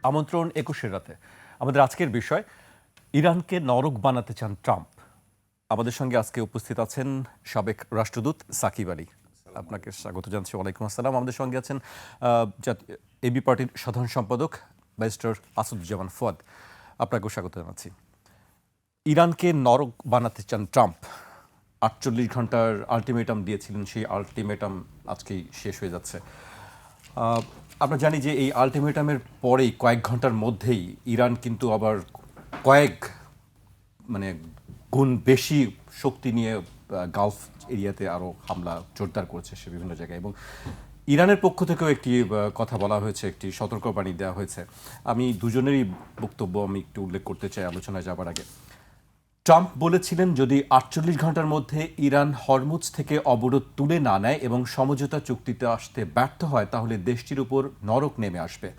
আমন্ত্রণ ২১-এর রাতে। আমাদের আজকের বিষয়, ইরানকে নরক বানাতে চান ট্রাম্প। আমাদের সঙ্গে আজকে উপস্থিত আছেন সাবেক রাষ্ট্রদূত সাকিব আলী। আপনাকে স্বাগত জানাচ্ছি। ওয়ালাইকুম আসসালাম। আমাদের সঙ্গে আছেন এবি পার্টির সাধারণ সম্পাদক ব্যারিস্টার আসাদুজ্জামান ফুয়াদ। আপনাকেও স্বাগত জানাচ্ছি। ইরানকে নরক বানাতে চান ট্রাম্প। ৪৮ ঘন্টার আলটিমেটাম দিয়েছিলেন, সেই আলটিমেটাম আজকেই শেষ হয়ে যাচ্ছে। আমরা জানি যে এই আলটিমেটামের পরেই কয়েক ঘন্টার মধ্যেই ইরান কিন্তু আবার কয়েক গুণ বেশি শক্তি নিয়ে গালফ এরিয়াতে আরও হামলা জোরদার করেছে সে বিভিন্ন জায়গায়, এবং ইরানের পক্ষ থেকেও একটি কথা বলা হয়েছে, একটি সতর্কবাণী দেওয়া হয়েছে। আমি দুজনেরই বক্তব্য আমি একটু উল্লেখ করতে চাই আলোচনায় যাবার আগে। ট্রাম্প বলেছিলেন, যদি ৪৮ ঘন্টার মধ্যে ইরান হরমুজ থেকে অবরোধ তুলে না নেয় এবং সমঝোতা চুক্তিতে আসতে ব্যর্থ হয়, তাহলে দেশটির উপর নরক নেমে আসবে।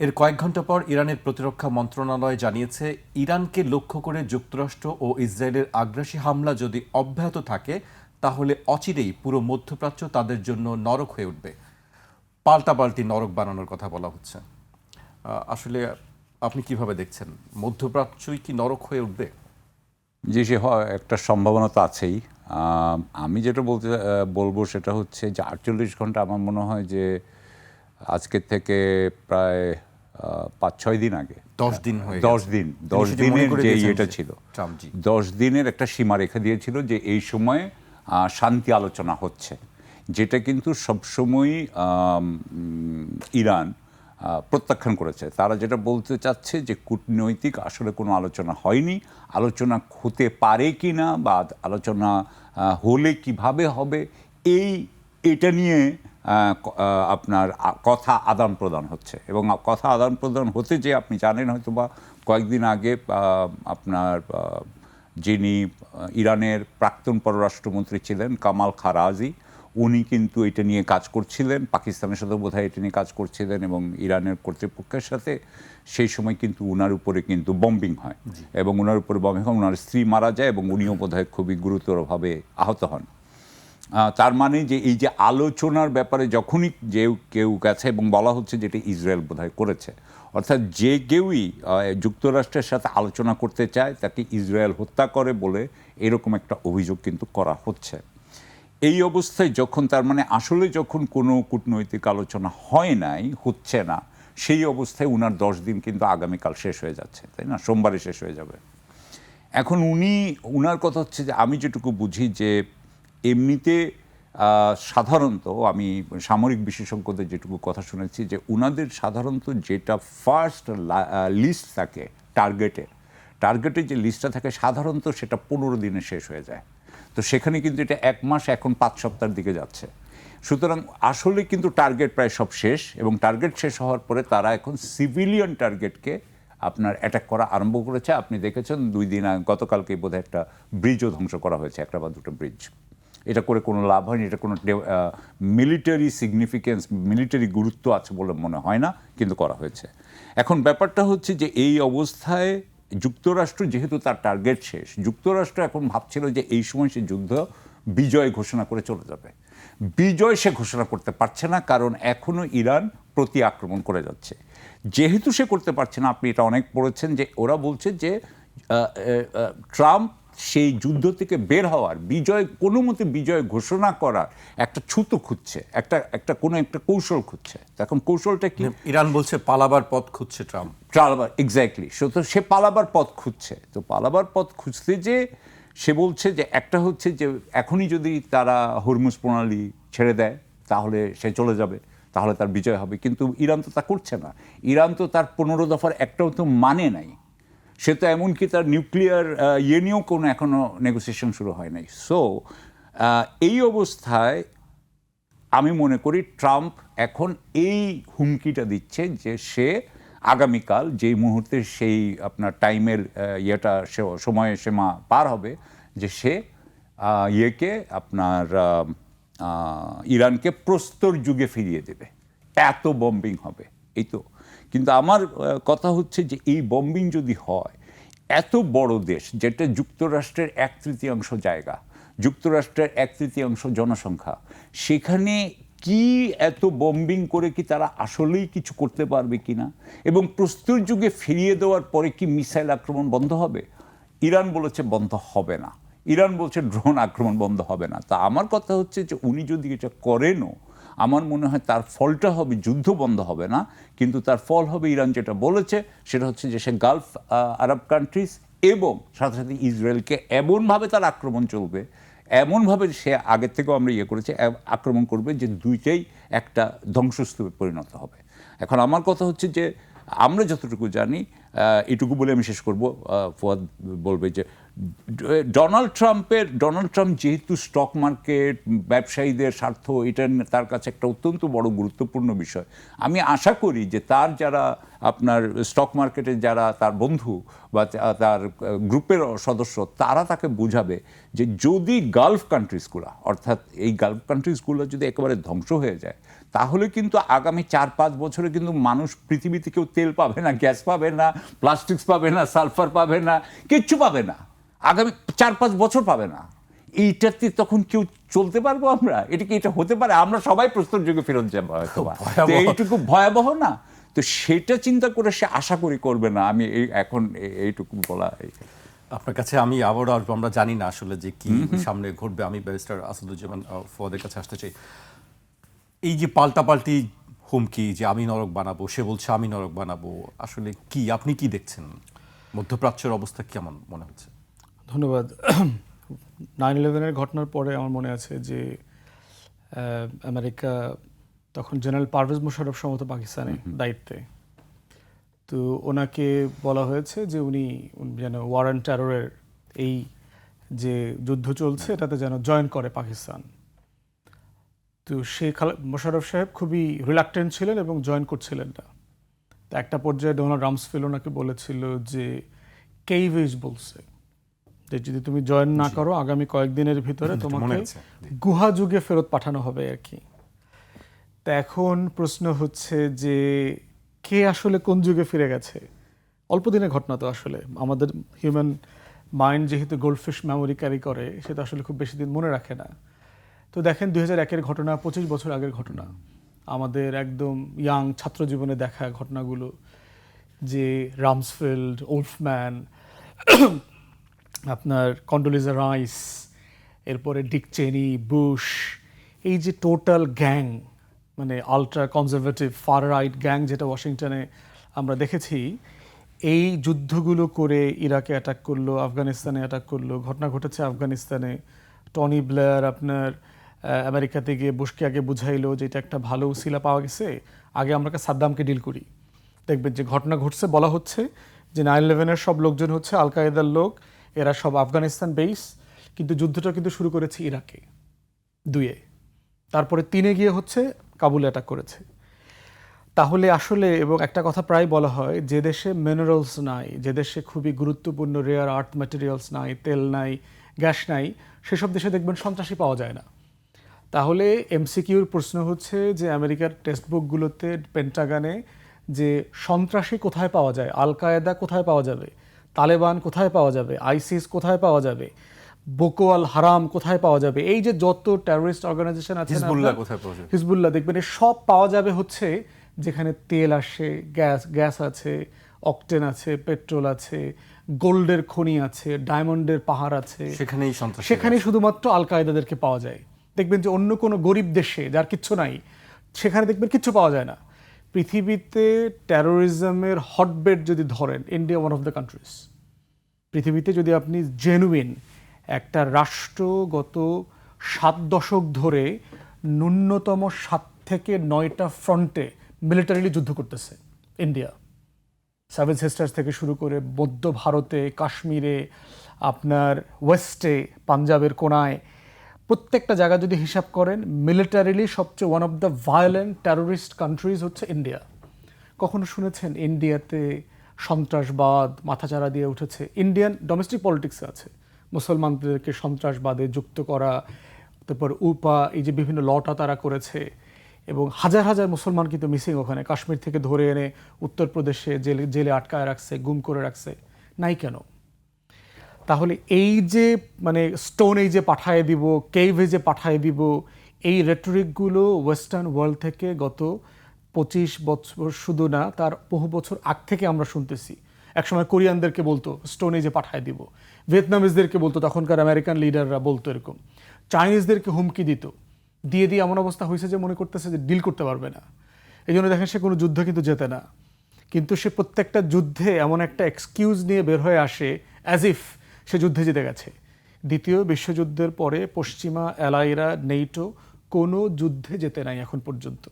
এর কয়েক ঘন্টা পর ইরানের প্রতিরক্ষা মন্ত্রণালয় জানিয়েছে, ইরানকে লক্ষ্য করে যুক্তরাষ্ট্র ও ইসরায়েলের আগ্রাসী হামলা যদি অব্যাহত থাকে, তাহলে অচিরেই পুরো মধ্যপ্রাচ্য তাদের জন্য নরক হয়ে উঠবে। পাল্টাপাল্টি নরক বানানোর কথা বলা হচ্ছে। আসলে আপনি কিভাবে দেখছেন, মধ্যপ্রাচ্যই কি নরক হয়ে উঠবে? যে সে একটা সম্ভাবনা তো আছেই। আমি যেটা বলবো সেটা হচ্ছে যে ৪৮ ঘন্টা আমার মনে হয় যে আজকের থেকে প্রায় ৫-৬ দিন আগে ১০ দিন হয়ে ১০ দিন ১০ দিনের যে ইয়েটা ছিল, ১০ দিনের একটা সীমা রেখে দিয়েছিল যে এই সময়ে শান্তি আলোচনা হচ্ছে, যেটা কিন্তু সবসময়ই ইরান প্রত্যাখ্যান করেছে। তারা যেটা বলতে চাচ্ছে যে কূটনৈতিক আসলে কোনো আলোচনা হয়নি, আলোচনা হতে পারে কি না বা আলোচনা হলে কিভাবে হবে, এটা নিয়ে আপনার কথা আদান প্রদান হচ্ছে। এবং কথা আদান প্রদান হতে যে আপনি জানেন হয়তো বা কয়েকদিন আগে আপনার যিনি ইরানের প্রাক্তন পররাষ্ট্রমন্ত্রী ছিলেন কামাল খারাজি, উনি কিন্তু এটা নিয়ে কাজ করছিলেন, পাকিস্তানের সাথে বোধহয় এটা নিয়ে কাজ করছিলেন, এবং ইরানের কর্তৃপক্ষের সাথে সেই সময় কিন্তু উনার উপরে কিন্তু বম্বিং হয়, এবং উনার উপরে বম্বিং হয়, উনার স্ত্রী মারা যায় এবং উনিও বোধহয় খুবই গুরুতরভাবে আহত হন। তার মানে যে এই যে আলোচনার ব্যাপারে যখনই কেউ গেছে এবং বলা হচ্ছে যেটা ইসরায়েল বোধহয় করেছে, অর্থাৎ যে কেউই যুক্তরাষ্ট্রের সাথে আলোচনা করতে চায় তাকে ইসরায়েল হত্যা করে বলে এরকম একটা অভিযোগ কিন্তু করা হচ্ছে। এই অবস্থায় যখন তার মানে আসলে যখন কোনো কূটনৈতিক আলোচনা হচ্ছে না, সেই অবস্থায় উনার ১০ দিন কিন্তু আগামীকাল শেষ হয়ে যাচ্ছে, তাই না? সোমবারে শেষ হয়ে যাবে। এখন উনার কথা হচ্ছে যে আমি যেটুকু বুঝি যে এমনিতে সাধারণত আমি সামরিক বিশেষজ্ঞদের যেটুকু কথা শুনেছি যে উনাদের সাধারণত যেটা ফার্স্ট লিস্ট থাকে টার্গেটের যে লিস্টটা থাকে সাধারণত সেটা ১৫ দিনে শেষ হয়ে যায়। তো সেখানে কিন্তু এটা ১ মাস, এখন ৫ সপ্তাহের দিকে যাচ্ছে। সুতরাং আসলে কিন্তু টার্গেট প্রায় সব শেষ, এবং টার্গেট শেষ হওয়ার পরে তারা এখন সিভিলিয়ান টার্গেটকে আপনার অ্যাটাক করা আরম্ভ করেছে। আপনি দেখেছেন ২ দিন গতকালকে বোধহয় একটা ব্রিজও ধ্বংস করা হয়েছে, একটা বা দুটো ব্রিজ। এটা করে কোনো লাভ হয়নি, এটা কোনো মিলিটারি সিগনিফিকেন্স, মিলিটারি গুরুত্ব আছে বলে মনে হয় না, কিন্তু করা হয়েছে। এখন ব্যাপারটা হচ্ছে যে এই অবস্থায় যুক্তরাষ্ট্র যেহেতু তার টার্গেট শেষ, যুক্তরাষ্ট্র এখন ভাবছিল যে এই সময় সে যুদ্ধ বিজয় ঘোষণা করে চলে যাবে। বিজয় সে ঘোষণা করতে পারছে না, কারণ এখনও ইরান প্রতি আক্রমণ করে যাচ্ছে। যেহেতু সে করতে পারছে না, আপনি এটা অনেক পড়েছেন যে ওরা বলছে যে ট্রাম্প সেই যুদ্ধ থেকে বের হওয়ার, কোনো মতে বিজয় ঘোষণা করার একটা ছুতো খুঁজছে, একটা কোনো একটা কৌশল খুঁজছে। এখন কৌশলটা কি? ইরান বলছে পালাবার পথ খুঁজছে ট্রাম্প। এক্স্যাক্টলি, সে পালাবার পথ খুঁজছে। তো পালাবার পথ খুঁজতে যে সে বলছে যে একটা হচ্ছে যে এখনই যদি তারা হরমুজ প্রণালী ছেড়ে দেয় তাহলে সে চলে যাবে, তাহলে তার বিজয় হবে। কিন্তু ইরান তো তা করছে না। ইরান তো তার ১৫ দফার একটাও তো মানে নাই। সে তো এমনকি তার নিউক্লিয়ার নিয়েও কোনো এখনও নেগোসিয়েশন শুরু হয় নাই। সো এই অবস্থায় আমি মনে করি ট্রাম্প এখন এই হুমকিটা দিচ্ছে যে সে আগামীকাল যেই মুহূর্তে সেই আপনার টাইমের সময় সীমা পার হবে, যে সে আপনার ইরানকে প্রস্তর যুগে ফিরিয়ে দেবে, এত বম্বিং হবে। এই তো, কিন্তু আমার কথা হচ্ছে যে এই বম্বিং যদি হয়, এত বড় দেশ যেটা যুক্তরাষ্ট্রের ১/৩ জায়গা, যুক্তরাষ্ট্রের ১/৩ জনসংখ্যা, সেখানে কি এত বম্বিং করে কি তারা আসলেই কিছু করতে পারবে কিনা, এবং প্রস্তুর যুগে ফিরিয়ে দেওয়ার পরে কি মিসাইল আক্রমণ বন্ধ হবে? ইরান বলেছে বন্ধ হবে না, ইরান বলছে ড্রোন আক্রমণ বন্ধ হবে না। তা আমার কথা হচ্ছে যে উনি যদি এটা করেনও, আমার মনে হয় তার ফলটা হবে যুদ্ধ বন্ধ হবে না, কিন্তু তার ফল হবে ইরান যেটা বলেছে সেটা হচ্ছে যে সে গালফ আরব কান্ট্রিজ এবং সাথে সাথে ইসরায়েলকে এমনভাবে তার আক্রমণ চলবে, এমনভাবে সে আগের থেকেও আমরা করেছে, আক্রমণ করবে যে দুইটাই একটা ধ্বংসস্তূপে পরিণত হবে। এখন আমার কথা হচ্ছে যে আমরা যতটুকু জানি, এটুকু বলে আমি শেষ করব, ফুয়াদ বলবে যে ডোনাল্ড ট্রাম্প যেহেতু স্টক মার্কেট, ব্যবসায়ীদের স্বার্থ, এটা তার কাছে একটা অত্যন্ত বড় গুরুত্বপূর্ণ বিষয়। আমি আশা করি যে তার যারা আপনার স্টক মার্কেটে যারা তার বন্ধু বা তার গ্রুপের সদস্য, তারা তাকে বুঝাবে যে যদি গালফ কান্ট্রিজগুলো, অর্থাৎ এই গালফ কান্ট্রিজগুলো যদি একেবারে ধ্বংস হয়ে যায়, তাহলে কিন্তু আগামী 4-5 বছরে কিন্তু মানুষ পৃথিবীতে কেউ তেল পাবে না, গ্যাস পাবে না, প্লাস্টিক্স পাবে না, সালফার পাবে না, কিচ্ছু পাবে না, আগামী 4-5 বছর পাবে না। এইটাতে তখন কেউ চলতে পারবো আমরা? এটা হতে পারে? আমরা সবাই প্রস্তর যুগে ফেরত যাবো হয়তো। এইটুকু ভয়াবহ না? তো সেটা চিন্তা করে সে আশা করি করবে না। আমি এখন এইটুকু বলা। আপনার কাছে আমি আবারও আসবো, আমরা জানি না আসলে যে কি সামনে ঘটবে। আমি ব্যারিস্টার আসাদুজ্জামান ফুয়াদের কাছে আসতে চাই। এই যে পাল্টাপাল্টি হুমকি, যে আমি নরক বানাবো, সে বলছে আমি নরক বানাবো, আসলে কি, আপনি কি দেখছেন? মধ্যপ্রাচ্যের অবস্থা কেমন মনে হচ্ছে? ধন্যবাদ। 9/11-এর ঘটনার পরে আমার মনে আছে যে আমেরিকা তখন জেনারেল পারভেজ মোশাররফ সম্ভবত পাকিস্তানে দায়িত্বে, তো ওনাকে বলা হয়েছে যে উনি যেন ওয়ার অ্যান্ড টেররের এই যে যুদ্ধ চলছে এটাতে যেন জয়েন করে পাকিস্তান। তো মোশাররফ সাহেব খুবই রিলাক্টেন্ট ছিলেন এবং জয়েন করছিলেন না। তো একটা পর্যায়ে ডোনাল্ড রামসফেল্ড ওনাকে বলেছিল যে কেইভেজ বলছে যে যদি তুমি জয়েন না করো আগামী কয়েকদিনের ভিতরে তোমাকে গুহা যুগে ফেরত পাঠানো হবে আর কি। তা এখন প্রশ্ন হচ্ছে যে কে আসলে কোন যুগে ফিরে গেছে? অল্প দিনের ঘটনা তো, আসলে আমাদের হিউম্যান মাইন্ড যেহেতু গোল্ডফিশ মেমোরি ক্যারি করে, সেটা আসলে খুব বেশি দিন মনে রাখে না। তো দেখেন 2001-এর ঘটনা 25 বছর আগের ঘটনা, আমাদের একদম ইয়াং ছাত্র জীবনে দেখা ঘটনাগুলো, যে রামসফেল্ড, ওলফম্যান, আপনার কন্ডোলিজা রাইস, এরপরে ডিক চেনি, বুশ, এই যে টোটাল গ্যাং, মানে ultra conservative fur right gang যেটা ওয়াশিংটনে আমরা দেখেছি, এই যুদ্ধগুলো করে ইরাকে অ্যাটাক করলো, আফগানিস্তানে অ্যাটাক করলো, ঘটনা ঘটেছে আফগানিস্তানে। টনি ব্লেয়ার আপনার আমেরিকাতে গিয়ে বুশকে আগে বুঝাইলো যে এটা একটা ভালো উসিলা পাওয়া গেছে, আগে আমরা সাদ্দামকে ডিল করি। দেখবেন যে ঘটনা ঘটছে, বলা হচ্ছে যে 9/11-এর সব লোকজন হচ্ছে আল কায়েদার লোক, এরা সব আফগানিস্তান বেস, কিন্তু যুদ্ধটা কিন্তু শুরু করেছে ইরাকে 2-এ, তারপরে 3-এ গিয়ে হচ্ছে কাবুলে অ্যাটাক করেছে। তাহলে আসলে, এবং একটা কথা প্রায় বলা হয়, যে দেশে মিনারেলস নাই, যে দেশে খুবই গুরুত্বপূর্ণ রেয়ার আর্থ ম্যাটেরিয়ালস নাই, তেল নাই, গ্যাস নাই, সেসব দেশে দেখবেন সন্ত্রাসী পাওয়া যায় না। তাহলে এমসিকিউর প্রশ্ন হচ্ছে যে আমেরিকার টেক্সট বুকগুলোতে, পেন্টাগানে, যে সন্ত্রাসী কোথায় পাওয়া যায়, আল কায়েদা কোথায় পাওয়া যাবে, তালেবান কোথায় পাওয়া যাবে, আইসিস কোথায় পাওয়া যাবে, বোকো আল হারাম কোথায় পাওয়া যাবে, এই যে যত টেররিস্ট অর্গানাইজেশন আছে, হিজবুল্লাহ, দেখবেন সব পাওয়া যাবে হচ্ছে যেখানে তেল আসে, গ্যাস আছে, অকটেন আছে, পেট্রোল আছে, গোল্ডের খনি আছে, ডায়মন্ডের পাহাড় আছে, সেখানেই শুধুমাত্র আল কায়েদাদেরকে পাওয়া যায়। দেখবেন যে অন্য কোনো গরিব দেশে যার কিচ্ছু নাই, সেখানে দেখবেন কিচ্ছু পাওয়া যায় না। পৃথিবীতে টেরোরিজমের হটবেড যদি ধরেন, India one of the countries. পৃথিবীতে যদি আপনি জেনুইন একটা রাষ্ট্র গত 7 দশক ধরে ন্যূনতম 7 থেকে 9টা ফ্রন্টে মিলিটারিলি যুদ্ধ করতেছে ইন্ডিয়া, 7 সিস্টার্স থেকে শুরু করে মধ্য ভারতে, কাশ্মীরে, আপনার ওয়েস্টে, পাঞ্জাবের কোনায়, প্রত্যেকটা জায়গা যদি হিসাব করেন, মিলিটারিলি সবচেয়ে one of the violent terrorist countries হচ্ছে ইন্ডিয়া। কখনো শুনেছেন ইন্ডিয়াতে সন্ত্রাসবাদ মাথাচাড়া দিয়ে উঠেছে? ইন্ডিয়ান ডোমেস্টিক পলিটিক্সে আছে মুসলমানদেরকে সন্ত্রাসবাদে যুক্ত করা, তারপর উপা, এই যে বিভিন্ন লটা তারা করেছে, এবং হাজার হাজার মুসলমান কিন্তু মিসিং ওখানে, কাশ্মীর থেকে ধরে এনে উত্তরপ্রদেশে জেলে আটকায় রাখছে, গুম করে রাখছে, নাই কেন? তাহলে এই যে মানে স্টোন এই যে পাঠায় দিব, কেইভে যে পাঠায় দিব, এই রেটরিকগুলো ওয়েস্টার্ন ওয়ার্ল্ড থেকে গত 25 বছর শুধু না, তার বহু বছর আগ থেকে আমরা শুনতেছি। একসময় কোরিয়ানদেরকে বলতো স্টোন এজে পাঠায় দিব, ভিয়েতনামিজদেরকে বলতো, তখনকার আমেরিকান লিডাররা বলতো এরকম, চাইনিজদেরকে হুমকি দিত, দিয়ে এমন অবস্থা হয়েছে যে মনে করতেছে যে ডিল করতে পারবে না। এই জন্য দেখেন সে কোনো যুদ্ধ কিন্তু জেতে না, কিন্তু সে প্রত্যেকটা যুদ্ধে এমন একটা এক্সকিউজ নিয়ে বের হয়ে আসে অ্যাজ ইফ সে যুদ্ধে জিতে গেছে। দ্বিতীয় বিশ্বযুদ্ধের পরে পশ্চিমা অ্যালাইরা নেটো কোনো যুদ্ধে যেতে নাই এখন পর্যন্ত,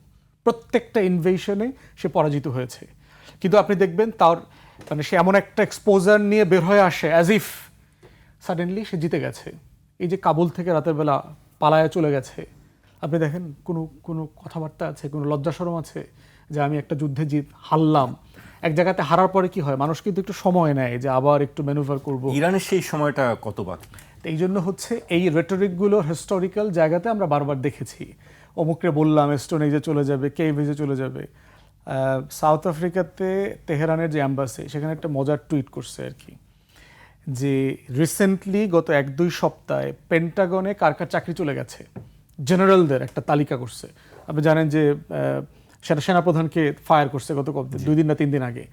প্রত্যেকটা ইনভেশনে সে পরাজিত হয়েছে। কিন্তু আপনি দেখবেন তার মানে সে এমন একটা এক্সপোজার নিয়ে বের হয়ে আসে অ্যাজ ইফ সাডেনলি সে জিতে গেছে। এই যে কাবুল থেকে রাতের বেলা পালায়া চলে গেছে, আপনি দেখেন কোনো কোনো কথাবার্তা আছে, কোনো লজ্জা শরম আছে যে আমি একটা যুদ্ধে হারলাম? এক জায়গাতে হারার পরে কি হয়, মানুষ কিন্তু একটু সময় নেয় যে আবার একটু ম্যানুভার করবো। ইরানের সেই সময়টা কত বাকি? এই জন্য হচ্ছে এই রেটরিকগুলো হিস্টোরিক্যাল জায়গাতে আমরা বারবার দেখেছি। অমুকরে বললাম স্টোন এজে চলে যাবে, কেভ এজে চলে যাবে। সাউথ আফ্রিকাতে তেহরানের যে অ্যাম্বাসি, সেখানে একটা মজার টুইট করছে আর কি, যে রিসেন্টলি গত 1-2 সপ্তাহে পেন্টাগনে কার কার চাকরি চলে গেছে, জেনারেলদের একটা তালিকা করছে। আপনি জানেন যে সেনাপ্রধানকে ফায়ার করছে গত 2 দিন না 3 দিন আগে।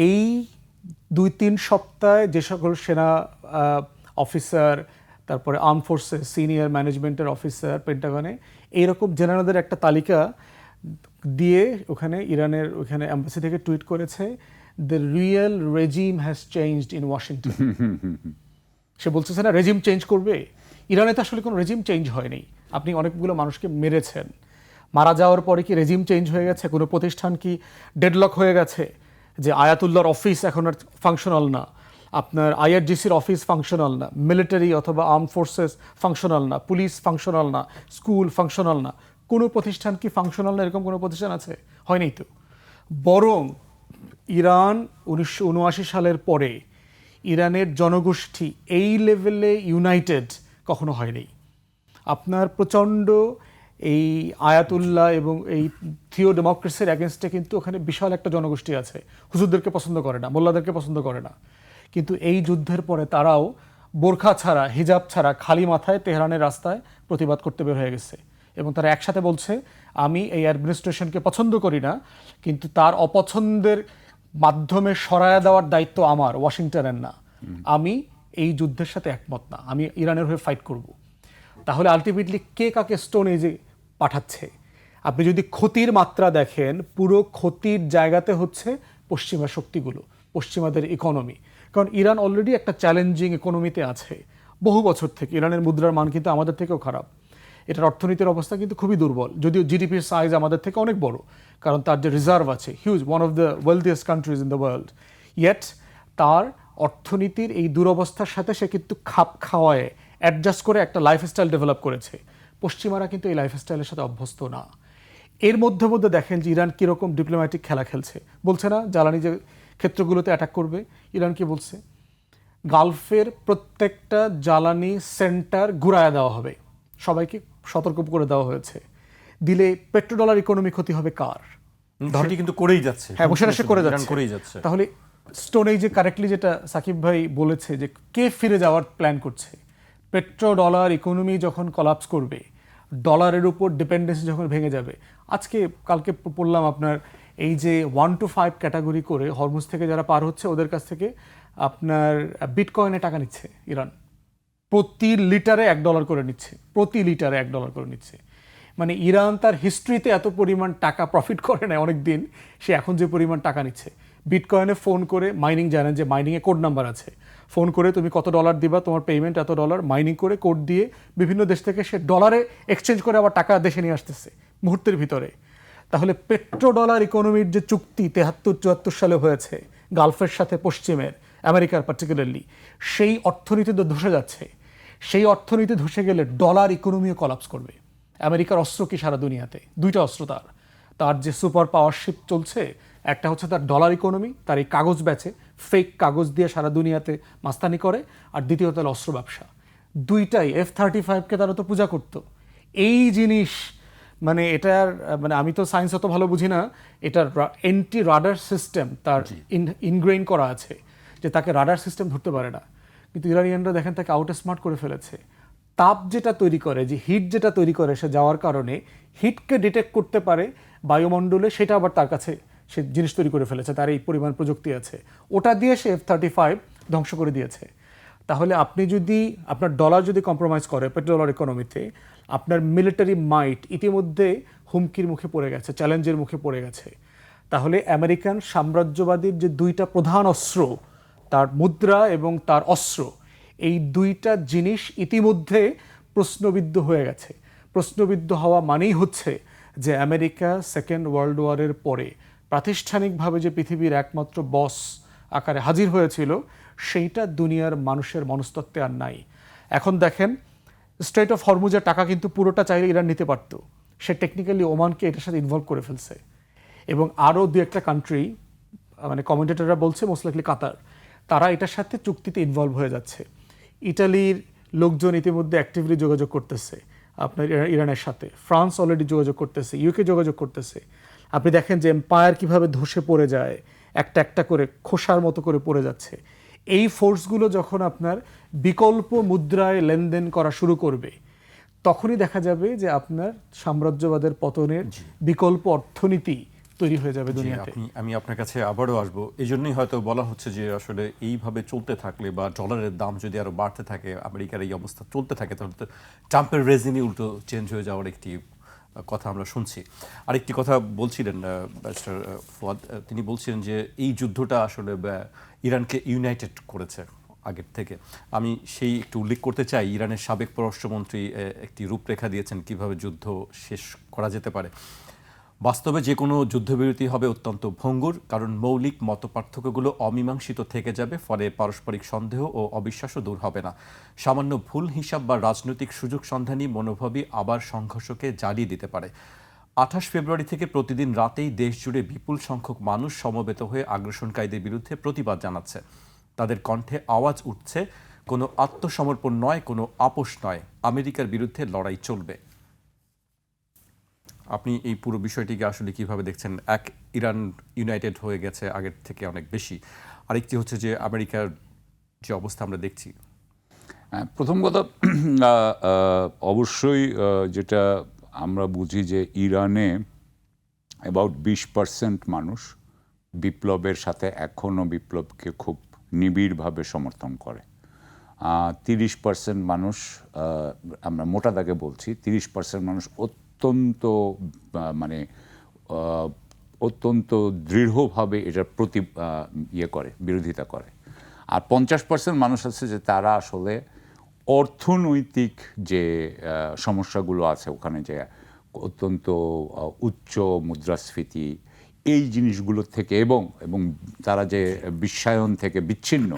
এই 2-3 সপ্তাহে যে সকল সেনা অফিসার, তারপরে আর্ম ফোর্সেস সিনিয়র ম্যানেজমেন্টের অফিসার পেন্টাগনে এইরকম জেনারেলদের একটা তালিকা দিয়ে ওখানে ইরানের ওখানে অ্যাম্বাসি থেকে টুইট করেছে, the real regime has changed in Washington. সে বলতেছে না রেজিম চেঞ্জ করবে, ইরানে তো আসলে কোনো রেজিম চেঞ্জ হয়নি। আপনি অনেকগুলো মানুষকে মেরেছেন, মারা যাওয়ার পরে কি রেজিম চেঞ্জ হয়ে গেছে? কোনো প্রতিষ্ঠান কি ডেডলক হয়ে গেছে যে আয়াতুল্লাহর অফিস এখন আর ফাংশনাল না, আপনার আইআরজিসির অফিস ফাংশনাল না, মিলিটারি অথবা আর্ম ফোর্সেস ফাংশনাল না, পুলিশ ফাংশনাল না, স্কুল ফাংশনাল না? কোনো প্রতিষ্ঠান কি ফাংশনাল না এরকম কোনো প্রতিষ্ঠান আছে? হয়নি তো। বরং ইরান 1979 সালের পরে ইরানের জনগোষ্ঠী এই লেভেলে ইউনাইটেড কখনো হয়নি। আপনার প্রচণ্ড এই আয়াতুল্লাহ এবং এই থিও ডেমোক্রেসির অ্যাগেনস্টে কিন্তু ওখানে বিশাল একটা জনগোষ্ঠী আছে, হুজুরদেরকে পছন্দ করে না, মোল্লাদেরকে পছন্দ করে না। কিন্তু এই যুদ্ধের পরে তারাও বোরখা ছাড়া, হিজাব ছাড়া, খালি মাথায় তেহরানের রাস্তায় প্রতিবাদ করতে বের হয়ে গেছে। এবং তারা একসাথে বলছে আমি এই অ্যাডমিনিস্ট্রেশনকে পছন্দ করি না, কিন্তু তার অপছন্দের মাধ্যমে সরায়া দেওয়ার দায়িত্ব আমার, ওয়াশিংটনের না। আমি এই যুদ্ধের সাথে একমত না, আমি ইরানের হয়ে ফাইট করব। তাহলে আলটিমেটলি কে কাকে স্টোন এজে পাঠাচ্ছে? আপনি যদি ক্ষতির মাত্রা দেখেন, পুরো ক্ষতির জায়গাতে হচ্ছে পশ্চিমা শক্তিগুলো, পশ্চিমাদের ইকোনমি। কারণ ইরান অলরেডি একটা চ্যালেঞ্জিং ইকোনমিতে আছে বহু বছর থেকে। ইরানের মুদ্রার মান কিন্তু আমাদের থেকেও খারাপ, এটার অর্থনীতির অবস্থা কিন্তু খুবই দুর্বল, যদিও জিডিপির সাইজ আমাদের থেকে অনেক বড়, কারণ তার যে রিজার্ভ আছে huge, one of the wealthiest countries in the world. Yet তার অর্থনীতির এই দুরবস্থার সাথে সে কিন্তু খাপ খাওয়ায় অ্যাডজাস্ট করে একটা লাইফস্টাইল ডেভেলপ করেছে। পশ্চিমারা কিন্তু এই লাইফস্টাইলের সাথে অভ্যস্ত না। এর মধ্যে মধ্যে দেখেন যে ইরান কীরকম ডিপ্লোম্যাটিক খেলা খেলছে। বলছে না জ্বালানি যে ক্ষেত্রগুলোতে অ্যাটাক করবে, ইরান কি বলছে? গালফের প্রত্যেকটা জ্বালানি সেন্টার ঘুরায়া দেওয়া হবে, সবাইকে সতর্ক করে দেওয়া হয়েছে। দিলে পেট্রোডলার ইকোনমি ক্ষতি হবে কার? ধরটি কিন্তু করেই যাচ্ছে। হ্যাঁ, সেটা সে করে ইরান করেই যাচ্ছে। তাহলে স্টোন এই যে কারেক্টলি যেটা সাকিব ভাই বলেছে যে কে ফিরে যাওয়ার প্ল্যান করছে? পেট্রোডলার ইকোনমি যখন কলাপস করবে, ডলারের উপর ডিপেন্ডেন্সি যখন ভেঙে যাবে। কালকে পড়লাম আপনার এই যে 1 to 5 ক্যাটাগরি করে হরমুজ থেকে যারা পার হচ্ছে ওদের কাছ থেকে আপনার বিটকয়েনে টাকা নিচ্ছে ইরান, প্রতি লিটারে $1 করে নিচ্ছে, প্রতি লিটারে $1 করে নিচ্ছে। মানে ইরান তার হিস্ট্রিতে এত পরিমাণ টাকা প্রফিট করে না অনেক দিন, সে এখন যে পরিমাণ টাকা নিচ্ছে। বিটকয়েনে ফোন করে মাইনিং, জানেন যে মাইনিংয়ে কোড নাম্বার আছে, ফোন করে তুমি কত ডলার দিবা, তোমার পেমেন্ট এত ডলার, মাইনিং করে কোড দিয়ে বিভিন্ন দেশ থেকে সে ডলারে এক্সচেঞ্জ করে আবার টাকা দেশে নিয়ে আসতেছে মুহূর্তের ভিতরে। তাহলে পেট্রোডলার ইকোনমির যে চুক্তি 73-74 সালে হয়েছে গালফের সাথে পশ্চিমের, আমেরিকার পার্টিকুলারলি, সেই অর্থনীতি তো ধসে যাচ্ছে। সেই অর্থনীতি ধসে গেলে ডলার ইকোনমিও কলাপস করবে। আমেরিকার অস্ত্র কি সারা দুনিয়াতে? 2টা অস্ত্র তার যে সুপার পাওয়ারশিপ চলছে, একটা হচ্ছে তার ডলার ইকোনমি, তার এই কাগজ বেচে, ফেক কাগজ দিয়ে সারা দুনিয়াতে মাস্তানি করে, আর দ্বিতীয়ত হলো অস্ত্র ব্যবসা। দুইটাই F-35কে তারা তো পূজা করতো। এই জিনিস মানে এটার মানে আমি তো সায়েন্স অত ভালো বুঝি না, এটার এন্টি রাডার সিস্টেম তার ইনগ্রেইন করা আছে যে তাকে রাডার সিস্টেম ধরতে পারে না। কিন্তু ইরানিয়ানরা দেখেন তাকে আউট স্মার্ট করে ফেলেছে। তাপ যেটা তৈরি করে, যে হিট যেটা তৈরি করে সে যাওয়ার কারণে হিটকে ডিটেক্ট করতে পারে বায়ুমণ্ডলে, সেটা আবার তার কাছে সে জিনিস তৈরি করে ফেলেছে, তার এই পরিমাণ প্রযুক্তি আছে, ওটা দিয়ে সে F-35 ধ্বংস করে দিয়েছে। তাহলে আপনি যদি আপনার ডলার যদি কম্প্রোমাইজ করে পেট্রোলার ইকোনমিতে, আপনার মিলিটারি মাইট ইতিমধ্যে হুমকির মুখে পড়ে গেছে, চ্যালেঞ্জের মুখে পড়ে গেছে। তাহলে আমেরিকান সাম্রাজ্যবাদীর যে দুইটা প্রধান অস্ত্র, তার মুদ্রা এবং তার অস্ত্র, এই দুইটা জিনিস ইতিমধ্যে প্রশ্নবিদ্ধ হয়ে গেছে। প্রশ্নবিদ্ধ হওয়া মানেই হচ্ছে যে আমেরিকা সেকেন্ড ওয়ার্ল্ড ওয়ারের পরে প্রাতিষ্ঠানিকভাবে যে পৃথিবীর একমাত্র বস আকারে হাজির হয়েছিল, সেইটা দুনিয়ার মানুষের মনস্তত্ত্বে আর নাই। এখন দেখেন, স্ট্রেট অফ হরমুজের টাকা কিন্তু পুরোটা চাইলে ইরান নিতে পারতো, সে টেকনিক্যালি ওমানকে এটার সাথে ইনভলভ করে ফেলছে। এবং আরও দু একটা কান্ট্রি, মানে কমেন্টেটররা বলছে মোস্ট লাইকলি কাতার, তারা এটার সাথে চুক্তিতে ইনভলভ হয়ে যাচ্ছে। ইটালির লোকজন ইতিমধ্যে অ্যাক্টিভলি যোগাযোগ করতেছে আপনার ইরানের সাথে, ফ্রান্স অলরেডি যোগাযোগ করতেছে, ইউকে যোগাযোগ করতেছে। আপনি দেখেন যে এম্পায়ার কিভাবে ধসে পড়ে যায়, একটা একটা করে খোসার মতো করে পড়ে যাচ্ছে। এই ফোর্সগুলো যখন আপনার বিকল্প মুদ্রায় লেনদেন করা শুরু করবে, তখনই দেখা যাবে যে আপনার সাম্রাজ্যবাদের পতনের বিকল্প অর্থনীতি তৈরি হয়ে যাবে দুনিয়াতে। আমি আপনার কাছে আবারও আসবো। এই জন্যই হয়তো বলা হচ্ছে যে আসলে এইভাবে চলতে থাকলে বা ডলারের দাম যদি আরো বাড়তে থাকে, আমেরিকার এই অবস্থা চলতে থাকে, তাহলে তো ট্রাম্পের রেজিমই উল্টো চেঞ্জ হয়ে যাওয়ার একটি কথা আমরা শুনছি। আরেকটি কথা বলছিলেন ব্যারিস্টার ফুয়াদ, তিনি বলছিলেন যে এই যুদ্ধটা আসলে ইরানকে ইউনাইটেড করেছে আগের থেকে। আমি সেই একটু উল্লেখ করতে চাই, ইরানের সাবেক পররাষ্ট্রমন্ত্রী একটি রূপরেখা দিয়েছেন কিভাবে যুদ্ধ শেষ করা যেতে পারে। বাস্তবে যে কোনো যুদ্ধবিরতি হবে অত্যন্ত ভঙ্গুর, কারণ মৌলিক মতপার্থক্যগুলো অমীমাংসিত থেকে যাবে, ফলে পারস্পরিক সন্দেহ ও অবিশ্বাসও দূর হবে না। সামান্য ভুল হিসাব বা রাজনৈতিক সুযোগ সন্ধানী মনোভাবই আবার সংঘর্ষকে জ্বালিয়ে দিতে পারে। 28 ফেব্রুয়ারি থেকে প্রতিদিন রাতেই দেশ জুড়ে বিপুল সংখ্যক মানুষ সমবেত হয়ে আগ্রাসনকারীদের বিরুদ্ধে প্রতিবাদ জানাচ্ছে। তাদের কণ্ঠে আওয়াজ উঠছে, কোনো আত্মসমর্পণ নয়, কোনো আপোষ নয়, আমেরিকার বিরুদ্ধে লড়াই চলবে। আপনি এই পুরো বিষয়টিকে আসলে কিভাবে দেখছেন? এক, ইরান ইউনাইটেড হয়ে গেছে আগের থেকে অনেক বেশি, আরেকটি হচ্ছে যে আমেরিকার যে অবস্থা আমরা দেখছি। প্রথম কথা, অবশ্যই যেটা আমরা বুঝি যে ইরানে অ্যাবাউট 20% মানুষ বিপ্লবের সাথে এখনও বিপ্লবকে খুব নিবিড়ভাবে সমর্থন করে। 30% মানুষ, আমরা মোটা দাগে বলছি, 30% মানুষ অত্যন্ত মানে অত্যন্ত দৃঢ়ভাবে এটার প্রতি বিরোধিতা করে। আর 50% মানুষ আছে যে তারা আসলে অর্থনৈতিক যে সমস্যাগুলো আছে ওখানে, যে অত্যন্ত উচ্চ মুদ্রাস্ফীতি, এই জিনিসগুলোর থেকে এবং তারা যে বিশ্বায়ন থেকে বিচ্ছিন্ন,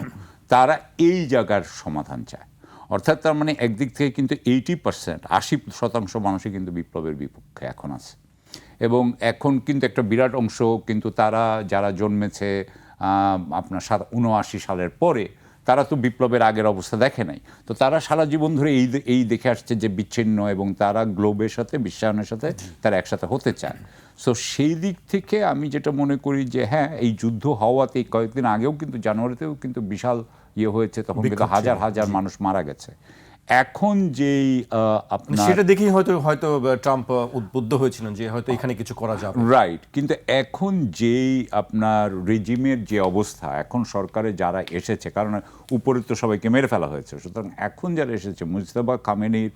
তারা এই জায়গার সমাধান চায়। অর্থাৎ তার মানে একদিক থেকে কিন্তু 80% মানুষই কিন্তু বিপ্লবের বিপক্ষে এখন আছে। এবং এখন কিন্তু একটা বিরাট অংশ কিন্তু তারা যারা জন্মেছে আপনার 79 সালের পরে, তারা তো বিপ্লবের আগের অবস্থা দেখে নাই। তো তারা সারা জীবন ধরে এই দেখে আসছে যে বিচ্ছিন্ন, এবং তারা গ্লোবের সাথে, বিশ্বায়নের সাথে তারা একসাথে হতে চায়। সো সেই দিক থেকে আমি যেটা মনে করি যে হ্যাঁ, এই যুদ্ধ হওয়াতে কয়েকদিন আগেও কিন্তু জানুয়ারিতেও কিন্তু বিশাল হয়েছে, তখন কিন্তু হাজার হাজার মানুষ মারা গেছে। এখন যেই আপনার সেটা দেখেই হয়তো ট্রাম্প উদ্বুদ্ধ হয়েছিলেন যে হয়তো এখানে কিছু করা যাবে, রাইট। কিন্তু এখন যেই আপনার রেজিমের যে অবস্থা, এখন সরকারে যারা এসেছে, কারণ উপরে তো সবাইকে মেরে ফেলা হয়েছে, সুতরাং এখন যারা এসেছে, মুজতবা খামেনির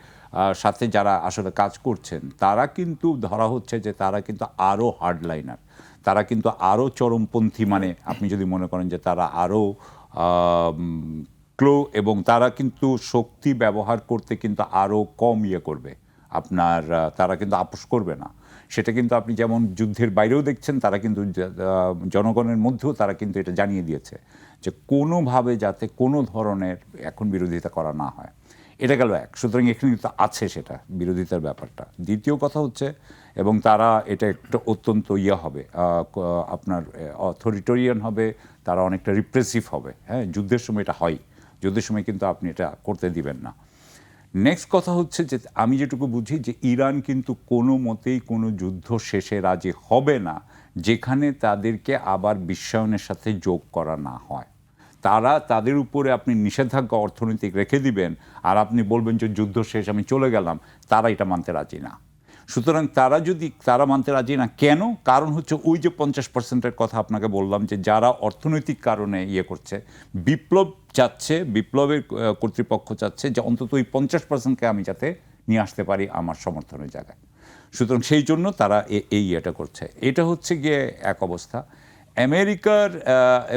সাথে যারা আসলে কাজ করছেন, তারা কিন্তু ধরা হচ্ছে যে তারা কিন্তু আরও হার্ডলাইনার, তারা কিন্তু আরও চরমপন্থী। মানে আপনি যদি মনে করেন যে তারা আরও এবং তারা কিন্তু শক্তি ব্যবহার করতে কিন্তু আরও কম করবে আপনার, তারা কিন্তু আপোষ করবে না। সেটা কিন্তু আপনি যেমন যুদ্ধের বাইরেও দেখছেন, তারা কিন্তু জনগণের মধ্যেও তারা কিন্তু এটা জানিয়ে দিয়েছে যে কোনোভাবে যাতে কোনো ধরনের এখন বিরোধিতা করা না হয়। এটা গেল এক। সুতরাং এখানে কিন্তু আছে সেটা বিরোধিতার ব্যাপারটা। দ্বিতীয় কথা হচ্ছে, এবং তারা এটা একটা অত্যন্ত হবে, আপনার অথরিটেরিয়ান হবে, তারা অনেকটা রিপ্রেসিভ হবে। হ্যাঁ, যুদ্ধের সময় এটা হয়, যুদ্ধের সময় কিন্তু আপনি এটা করতে দিবেন না। নেক্সট কথা হচ্ছে যে আমি যেটুকু বুঝি যে ইরান কিন্তু কোনো মতেই কোনো যুদ্ধ শেষে রাজি হবে না যেখানে তাদেরকে আবার বিশ্বায়নের সাথে যোগ করা না হয়। তারা তাদের উপরে আপনি নিষেধাজ্ঞা অর্থনৈতিক রেখে দিবেন আর আপনি বলবেন যে যুদ্ধ শেষ আমি চলে গেলাম, তারা এটা মানতে রাজি না। সুতরাং তারা মানতে রাজি না কেন? কারণ হচ্ছে ওই যে 50%-এর কথা আপনাকে বললাম, যে যারা অর্থনৈতিক কারণে ইয়ে করছে, বিপ্লব চাচ্ছে, বিপ্লবের কর্তৃপক্ষ চাচ্ছে যে অন্তত ওই 50%-কে আমি যাতে নিয়ে আসতে পারি আমার সমর্থনের জায়গায়। সুতরাং সেই জন্য তারা এই ইয়েটা করছে। এটা হচ্ছে গিয়ে এক অবস্থা আমেরিকার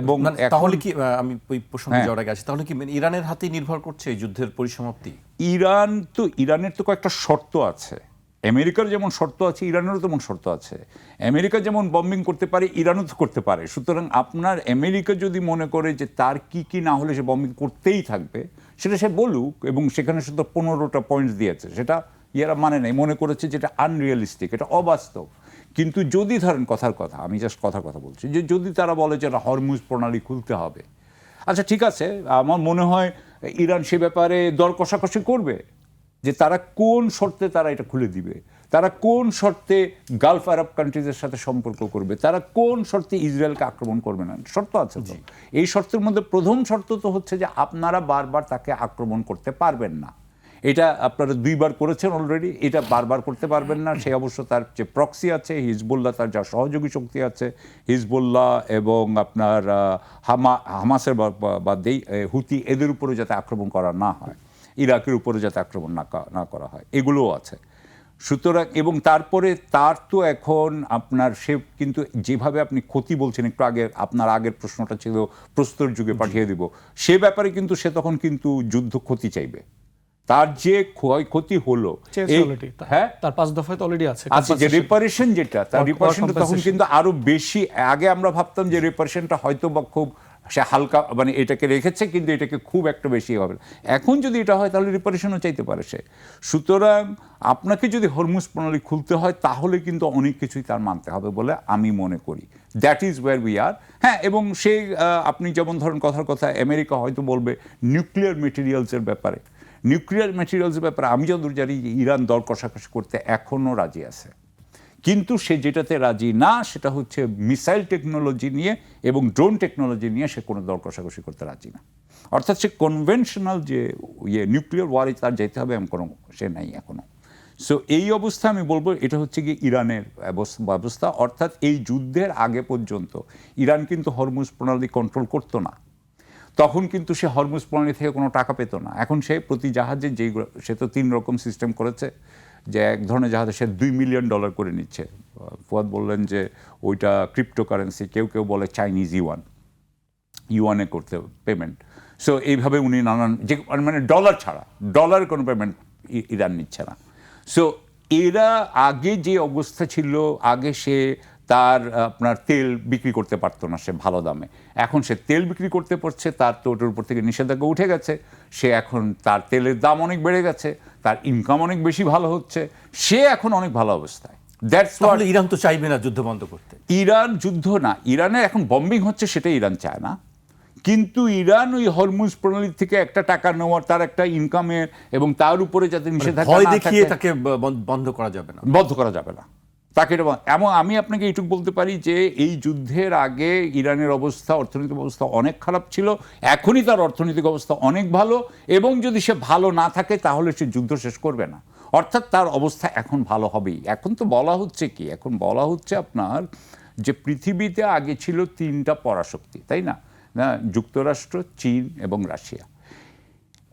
এবং তাহলে কি আমি ওই প্রসঙ্গে যাওয়ার আগে আছি, তাহলে কি ইরানের হাতেই নির্ভর করছে এই যুদ্ধের পরিসমাপ্তি? ইরানের তো কয়েকটা শর্ত আছে। আমেরিকার যেমন শর্ত আছে, ইরানেরও তেমন শর্ত আছে। আমেরিকা যেমন বম্বিং করতে পারে, ইরানও তো করতে পারে। সুতরাং আপনার আমেরিকা যদি মনে করে যে তার কি না হলে সে বম্বিং করতেই থাকবে, সেটা সে বলুক, এবং সেখানে শুধু 15টা পয়েন্টস দিয়েছে, সেটা ইয়ারা মানে নাই, মনে করেছে যেটা আনরিয়ালিস্টিক, এটা অবাস্তব। কিন্তু যদি ধরেন কথার কথা, আমি জাস্ট কথার কথা বলছি, যে যদি তারা বলে যে হরমুজ প্রণালী খুলতে হবে, আচ্ছা ঠিক আছে, আমার মনে হয় ইরান সে ব্যাপারে দর কষাকষি করবে যে তারা কোন শর্তে তারা এটা খুলে দিবে, তারা কোন শর্তে গালফ আরব কান্ট্রিজের সাথে সম্পর্ক করবে, তারা কোন শর্তে ইসরায়েলকে আক্রমণ করবে না, শর্ত আছে তো। এই শর্তের মধ্যে প্রথম শর্ত তো হচ্ছে যে আপনারা বারবার তাকে আক্রমণ করতে পারবেন না। এটা আপনারা 2বার করেছেন অলরেডি, এটা বারবার করতে পারবেন না। সে অবশ্য তার যে প্রক্সি আছে হিজবুল্লাহ, তার যা সহযোগী শক্তি আছে হিজবুল্লাহ এবং আপনার হামাসের বাদেই হুতি, এদের উপরে যাতে আক্রমণ করা না হয়, ইরাকের উপরে যাতে আক্রমণ না করা হয়, এগুলোও আছে। সুতরাং এবং তারপরে তার তো এখন আপনার সে কিন্তু যেভাবে আপনি ক্ষতি বলছেন একটু আগে, আপনার আগের প্রশ্নটা ছিল প্রস্তর যুগে পাঠিয়ে দিব, সে ব্যাপারে কিন্তু সে তখন কিন্তু যুদ্ধ ক্ষতি চাইবে। তার যে ক্ষয়ক্ষতি হলো, হ্যাঁ, তার 5 দফায় তো অলরেডি আছে যে রিপারেশন, যেটা তার রিপারেশন তখন কিন্তু আরো বেশি। আগে আমরা ভাবতাম যে রিপারেশনটা হয়তো বা খুব সে হালকা, মানে এটাকে রেখেছে কিন্তু এটাকে খুব একটা বেশি হবে। এখন যদি এটা হয় তাহলে রিপারেশনও চাইতে পারে সে। সুতরাং আপনাকে যদি হরমুজ প্রণালী খুলতে হয় তাহলে কিন্তু অনেক কিছুই তার মানতে হবে বলে আমি মনে করি। That is wire we are. হ্যাঁ, এবং সেই আপনি যেমন ধরেন কথার কথা, আমেরিকা হয়তো বলবে নিউক্লিয়ার মেটেরিয়ালসের ব্যাপারে, আমি যতদূর জানি ইরান দর কষাকষি করতে এখনও রাজি আছে, কিন্তু সে যেটাতে রাজি না সেটা হচ্ছে মিসাইল টেকনোলজি নিয়ে এবং ড্রোন টেকনোলজি নিয়ে সে কোনো দর কষাকষি করতে রাজি না। অর্থাৎ সে কনভেনশনাল যে নিউক্লিয়ার ওয়ারে তার যেতে হবে এমন কোনো সে নাই এখনও। সো এই অবস্থা আমি বলবো এটা হচ্ছে গিয়ে ইরানের ব্যবস্থা। অর্থাৎ এই যুদ্ধের আগে পর্যন্ত ইরান কিন্তু হরমুজ প্রণালী কন্ট্রোল করতো না, তখন কিন্তু সে হরমুজ প্রণালী থেকে কোনো টাকা পেত না। এখন সে প্রতি জাহাজে সে তো 3 রকম সিস্টেম করেছে, যে এক ধরনের জাহাজে সে $2 মিলিয়ন করে নিচ্ছে। ফুয়াদ বললেন যে ওইটা ক্রিপ্টোকারেন্সি, কেউ বলে চাইনিজ ইউয়ানে করতে পেমেন্ট। সো এইভাবে উনি নানান যে মানে ডলার ছাড়া, ডলার কোনো পেমেন্ট ইরান নিচ্ছে না। সো এরা আগে যে অবস্থা ছিল, আগে সে তার আপনার তেল বিক্রি করতে পারতো না সে ভালো দামে, এখন সে তেল বিক্রি করতে পারছে, তার তো ওটার উপর থেকে নিষেধাজ্ঞা উঠে গেছে, সে এখন তার তেলের দাম অনেক বেড়ে গেছে, তার ইনকাম অনেক বেশি ভালো হচ্ছে, সে এখন অনেক ভালো অবস্থায়। That's what. ইরান তো চাইবে না যুদ্ধ বন্ধ করতে। ইরান যুদ্ধ না, ইরানে এখন বম্বিং হচ্ছে, সেটা ইরান চায় না, কিন্তু ইরান ওই হরমুজ প্রণালী থেকে একটা টাকা নেওয়ার, তার একটা ইনকামের, এবং তার উপরে যাতে নিষেধাজ্ঞা ভয় দেখিয়ে তাকে বন্ধ করা যাবে না, তাকে এমন। আমি আপনাকে এইটুকু বলতে পারি যে এই যুদ্ধের আগে ইরানের অবস্থা, অর্থনৈতিক অবস্থা অনেক খারাপ ছিল, এখনই তার অর্থনৈতিক অবস্থা অনেক ভালো, এবং যদি সে ভালো না থাকে তাহলে সে যুদ্ধ শেষ করবে না। অর্থাৎ তার অবস্থা এখন ভালো হবেই। এখন তো বলা হচ্ছে কি, এখন বলা হচ্ছে আপনার যে পৃথিবীতে আগে ছিল 3টা পরাশক্তি, তাই না, যুক্তরাষ্ট্র, চীন এবং রাশিয়া।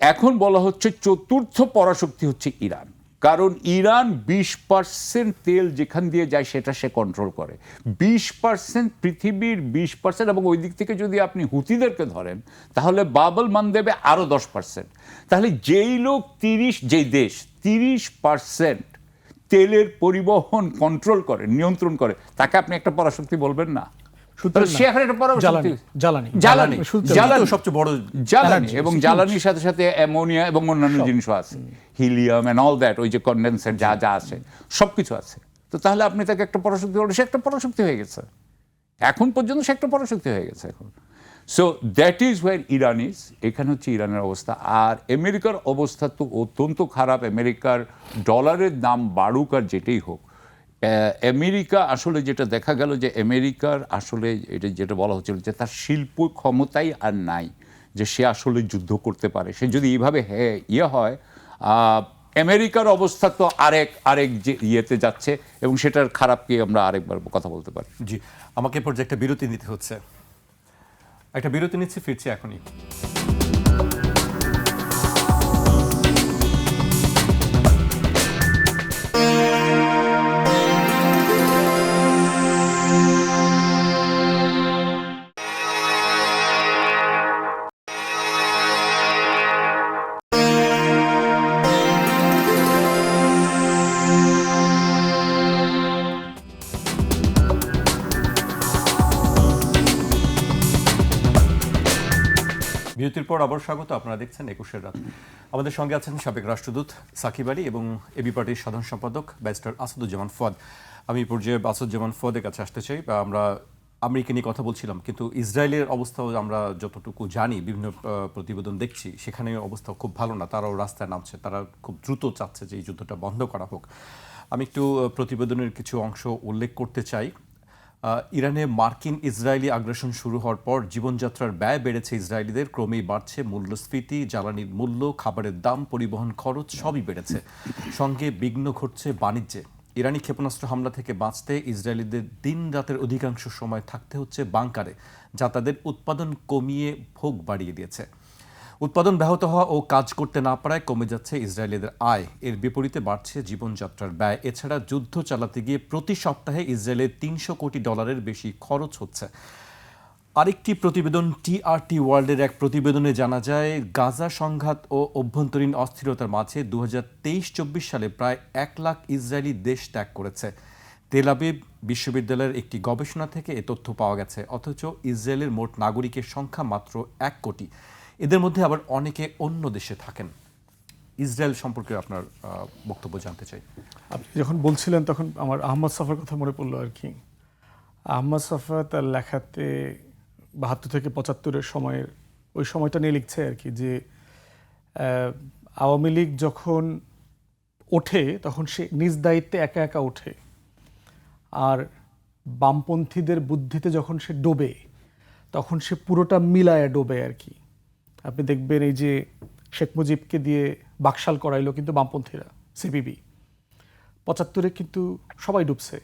এখন বলা হচ্ছে 4র্থ পরাশক্তি হচ্ছে ইরান। কারণ ইরান 20% তেল যেখান দিয়ে যায় সেটা সে কন্ট্রোল করে, 20% পৃথিবীর 20%, এবং ওই দিক থেকে যদি আপনি হুতিদেরকে ধরেন তাহলে বাবল মানদেবে আরও 10%। তাহলে যেই দেশ 30% তেলের পরিবহন কন্ট্রোল করে, নিয়ন্ত্রণ করে, তাকে আপনি একটা পরাশক্তি বলবেন না? এবং জ্বালানির সাথে সাথে অ্যামোনিয়া এবং অন্যান্য জিনিসও আছে, হিলিয়াম এন্ড অল দ্যাট, ওই যে কনডেন্সার যা আছে সবকিছু আছে। তো তাহলে আপনি তাকে একটা পরাশক্তি বলেন, সে একটা পরাশক্তি হয়ে গেছে, এখন পর্যন্ত সে একটা পরাশক্তি হয়ে গেছে এখন। So that is wire Iran is. এখানে হচ্ছে ইরানের অবস্থা। আর আমেরিকার অবস্থা তো অত্যন্ত খারাপ। আমেরিকার ডলারের দাম বাড়ুক আর যেটাই হোক, আমেরিকা আসলে যেটা দেখা গেল যে আমেরিকার আসলে এটা যেটা বলা হচ্ছিল যে তার শিল্প ক্ষমতাই আর নাই, যে সে আসলে যুদ্ধ করতে পারে। সে যদি এইভাবে হয়, আমেরিকার অবস্থা তো আরেক যে ইয়েতে যাচ্ছে, এবং সেটার খারাপকে আমরা আরেকবার কথা বলতে পারি। জি, আমাকে পর্যায়ে একটা বিরতি নিতে হচ্ছে। একটা বিরতি নিচ্ছি, ফিরছি এখনই। বিরতির পর আবার স্বাগত। আপনারা দেখছেন ২১ রাত। আমাদের সঙ্গে আছেন সাবেক রাষ্ট্রদূত সাকিব আলী এবং এবি পার্টির সাধারণ সম্পাদক ব্যারিস্টার আসাদুজ্জামান ফুয়াদ। আমি পর্যায়ে আসাদুজ্জামান ফুয়াদের কাছে আসতে চাই। আমরা আমেরিকা নিয়ে কথা বলছিলাম, কিন্তু ইসরায়েলের অবস্থাও আমরা যতটুকু জানি, বিভিন্ন প্রতিবেদন দেখছি, সেখানে অবস্থা খুব ভালো না। তারাও রাস্তায় নামছে, তারা খুব দ্রুত চাচ্ছে যে এই যুদ্ধটা বন্ধ করা হোক। আমি একটু প্রতিবেদনের কিছু অংশ উল্লেখ করতে চাই। ইরানে মার্কিন ইসরায়েলি আগ্রাসন শুরু হওয়ার পর জীবনযাত্রার ব্যয় বেড়েছে ইসরায়েলিদের, ক্রমেই বাড়ছে মূল্যস্ফীতি, জ্বালানির মূল্য, খাবারের দাম, পরিবহন খরচ সবই বেড়েছে। সঙ্গে বিঘ্ন ঘটছে বাণিজ্যে। ইরানি ক্ষেপণাস্ত্র হামলা থেকে বাঁচতে ইসরায়েলিদের দিন রাতের অধিকাংশ সময় থাকতে হচ্ছে বাংকারে, যা তাদের উৎপাদন কমিয়ে ভোগ বাড়িয়ে দিয়েছে। উৎপাদন ব্যাহত হওয়া ও কাজ করতে না পারায় কমে যাচ্ছে ইসরায়েলিদের আয়, এর বিপরীতে বাড়ছে জীবনযাত্রার ব্যয়। এছাড়া যুদ্ধ চালাতে গিয়ে প্রতি সপ্তাহে ইসরায়েলের $300 কোটি বেশি খরচ হচ্ছে। আরেকটি প্রতিবেদন, টিআরটি ওয়ার্ল্ডের এক প্রতিবেদনে জানা যায়, গাজা সংঘাত ও অভ্যন্তরীণ অস্থিরতার মাঝে 2023-24 সালে প্রায় 1 লাখ ইসরায়েলি দেশ ত্যাগ করেছে। তেল আবিব বিশ্ববিদ্যালয়ের একটি গবেষণা থেকে এ তথ্য পাওয়া গেছে। অথচ ইসরায়েলের মোট নাগরিকের সংখ্যা মাত্র 1 কোটি। এদের মধ্যে আবার অনেকে অন্য দেশে থাকেন। ইসরায়েল সম্পর্কে আপনার বক্তব্য জানতে চাই। আপনি যখন বলছিলেন তখন আমার আহমদ সাফার কথা মনে পড়লো আর কি। আহমদ সাফা তার লেখাতে 72 থেকে 75-এর সময়ের ওই সময়টা নিয়ে লিখছে আর কি, যে আওয়ামী লীগ যখন ওঠে তখন সে নিজ দায়িত্বে একা একা ওঠে, আর বামপন্থীদের বুদ্ধিতে যখন সে ডোবে তখন সে পুরোটা মিলায় ডোবে আর কি। আপনি দেখবেন এই যে শেখ মুজিবকে দিয়ে বাকশাল করাইলো কিন্তু বামপন্থীরা, সিপিবি। 75-এ কিন্তু সবাই ডুবছে।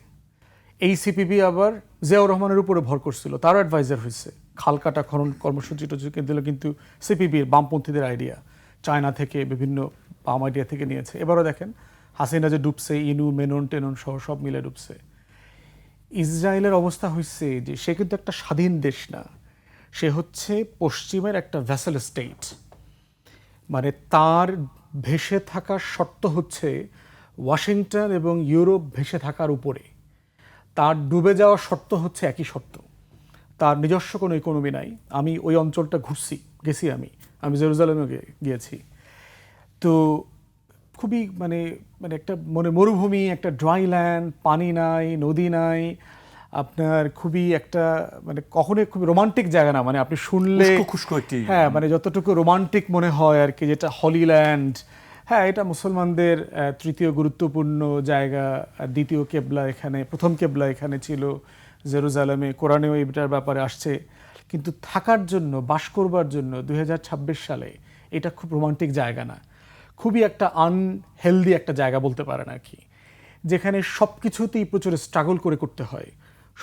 এই সিপিবি আবার জিয়াউর রহমানের উপরে ভর করছিল, তারও অ্যাডভাইজার হয়েছে। খাল কাটা খনন কর্মসূচি টসূচি দিল কিন্তু সিপিবির বামপন্থীদের আইডিয়া, চায়না থেকে বিভিন্ন বাম আইডিয়া থেকে নিয়েছে। এবারও দেখেন হাসিনা যে ডুবছে, ইনু মেনন টেনন সহ সব মিলে ডুবছে। ইসরায়েলের অবস্থা হয়েছে যে সে কিন্তু একটা স্বাধীন দেশ না, সে হচ্ছে পশ্চিমের একটা ভ্যাসেল স্টেট। মানে তার ভেসে থাকার শর্ত হচ্ছে ওয়াশিংটন এবং ইউরোপ ভেসে থাকার উপরে, তার ডুবে যাওয়ার শর্ত হচ্ছে একই শর্ত। তার নিজস্ব কোনো ইকোনমি নাই। আমি ওই অঞ্চলটা গেছি, আমি জেরুজালেমে গিয়েছি। তো খুবই মানে একটা মরুভূমি, একটা ড্রাই ল্যান্ড, পানি নাই, নদী নাই, আপনার খুবই একটা কখনোই খুব রোমান্টিক জায়গা না। আপনি শুনলে খুশকো একটি, হ্যাঁ যতটুকু রোমান্টিক মনে হয় আর কি, যেটা হলি ল্যান্ড। হ্যাঁ, এটা মুসলমানদের তৃতীয় গুরুত্বপূর্ণ জায়গা, দ্বিতীয় কেবলা এখানে, প্রথম কেবলা এখানে ছিল জেরুজালেমে, কোরআনেও এটার ব্যাপারে আসছে। কিন্তু থাকার জন্য, বাস করবার জন্য 2026 সালে এটা খুব রোমান্টিক জায়গা না, খুবই একটা আনহেলদি একটা জায়গা বলতে পারেন আর কি, যেখানে সব কিছুতেই প্রচুর স্ট্রাগল করতে হয়।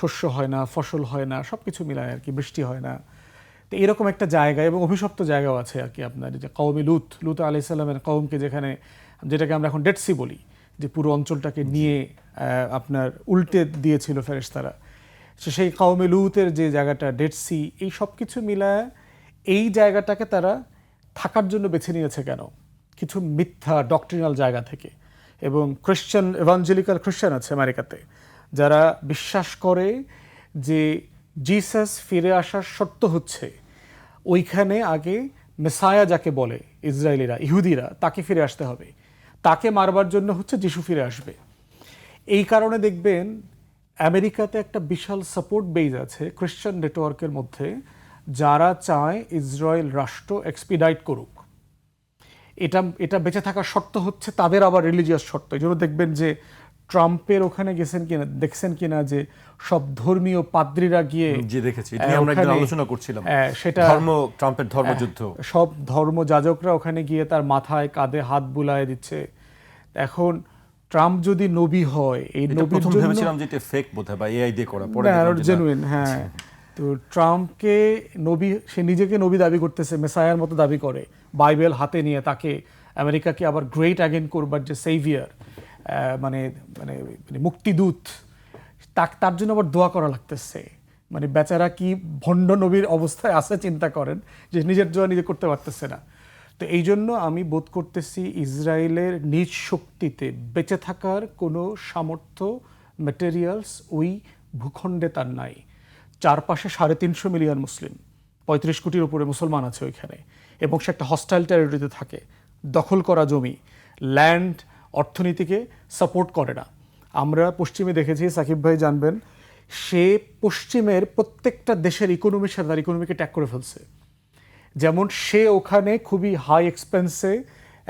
শস্য হয় না, ফসল হয় না, সব কিছু মিলায় আর কি, বৃষ্টি হয় না। তো এরকম একটা জায়গা, এবং অভিশপ্ত জায়গাও আছে আর কি। আপনার যে কওমে লুত আলাইহিস সালামের কওমকে, যেটাকে আমরা এখন ডেড সি বলি, যে পুরো অঞ্চলটাকে নিয়ে আপনার উল্টে দিয়েছিল ফেরেশতারা, সেই কওমে লুতের যে জায়গাটা ডেড সি, এই সব কিছু মিলায় এই জায়গাটাকে তারা থাকার জন্য বেছে নিয়েছে কেন? কিছু মিথ্যা ডক্ট্রিনাল জায়গা থেকে। এবং এভাঞ্জেলিক্যাল খ্রিস্টান আছে আমেরিকাতে, যারা বিশ্বাস করে যে জিসাস ফিরে আসার শর্ত হচ্ছে ওইখানে আগে মেসায়া যাকে বলে ইসরায়েলিরা, ইহুদিরা, তাকে ফিরে আসতে হবে। তাকে মারবার জন্য হচ্ছে যিশু ফিরে আসবে। এই কারণে দেখবেন আমেরিকাতে একটা বিশাল সাপোর্ট বেজ আছে খ্রিস্টান নেটওয়ার্কের মধ্যে, যারা চায় ইসরায়েল রাষ্ট্র এক্সপিডাইট করুক। এটা বেঁচে থাকার শর্ত হচ্ছে তাদের আবার রিলিজিয়াস শর্ত। এই জন্য দেখবেন যে ট্রাম্পের ওখানে গেছেন কিনা, দেখছেন কিনা যে সব ধর্মীয় পাদ্রীরা গিয়ে যে দেখেছি এটা নিয়ে আমরা একদিন ওখানে, আলোচনা করছিলাম, সেটা ট্রাম্পের ধর্মযুদ্ধ, সব ধর্মযাজকরা ওখানে গিয়ে তার মাথায় কাঁধে হাত বুলায় দিচ্ছে। এখন ট্রাম্প যদি নবী হয়, এই এটা নবীর প্রথম জন্য ভেবেছিলাম যে এটা ফেক বোধহয় বা এআই দিয়ে করা, পরে না, দেখলাম যে না। জেনুইন, হ্যাঁ। তো ট্রাম্পকে নবী, সে নিজেকে নবী দাবি করতেছে, মেসায়ার মতো দাবি করে, বাইবেল হাতে নিয়ে তাকে আমেরিকাকে আবার গ্রেট অ্যাগেন করবার যে সেভিয়ার, মানে মানে মানে মুক্তিদূত, তার জন্য আবার দোয়া করা লাগতেছে। মানে বেচারা কি ভণ্ড নবীর অবস্থায় আছে চিন্তা করেন, যে নিজের দোয়া নিজে করতে পারতেছে না। তো এই জন্য আমি বোধ করতেছি ইসরায়েলের নিজ শক্তিতে বেঁচে থাকার কোনো সামর্থ্য, ম্যাটেরিয়ালস ওই ভূখণ্ডে তার নাই। চারপাশে 350 মিলিয়ন মুসলিম, 35 কোটির উপরে মুসলমান আছে ওইখানে, এবং সে একটা হস্টাইল টেরিটরিতে থাকে, দখল করা জমি, ল্যান্ড অর্থনীতিকে সাপোর্ট করে না। আমরা পশ্চিমে দেখেছি, সাকিব ভাই জানবেন, সে পশ্চিমের প্রত্যেকটা দেশের ইকোনমির সাথে তার ইকোনমিকে ট্যাগ করে ফেলছে। যেমন সে ওখানে খুবই হাই এক্সপেন্সে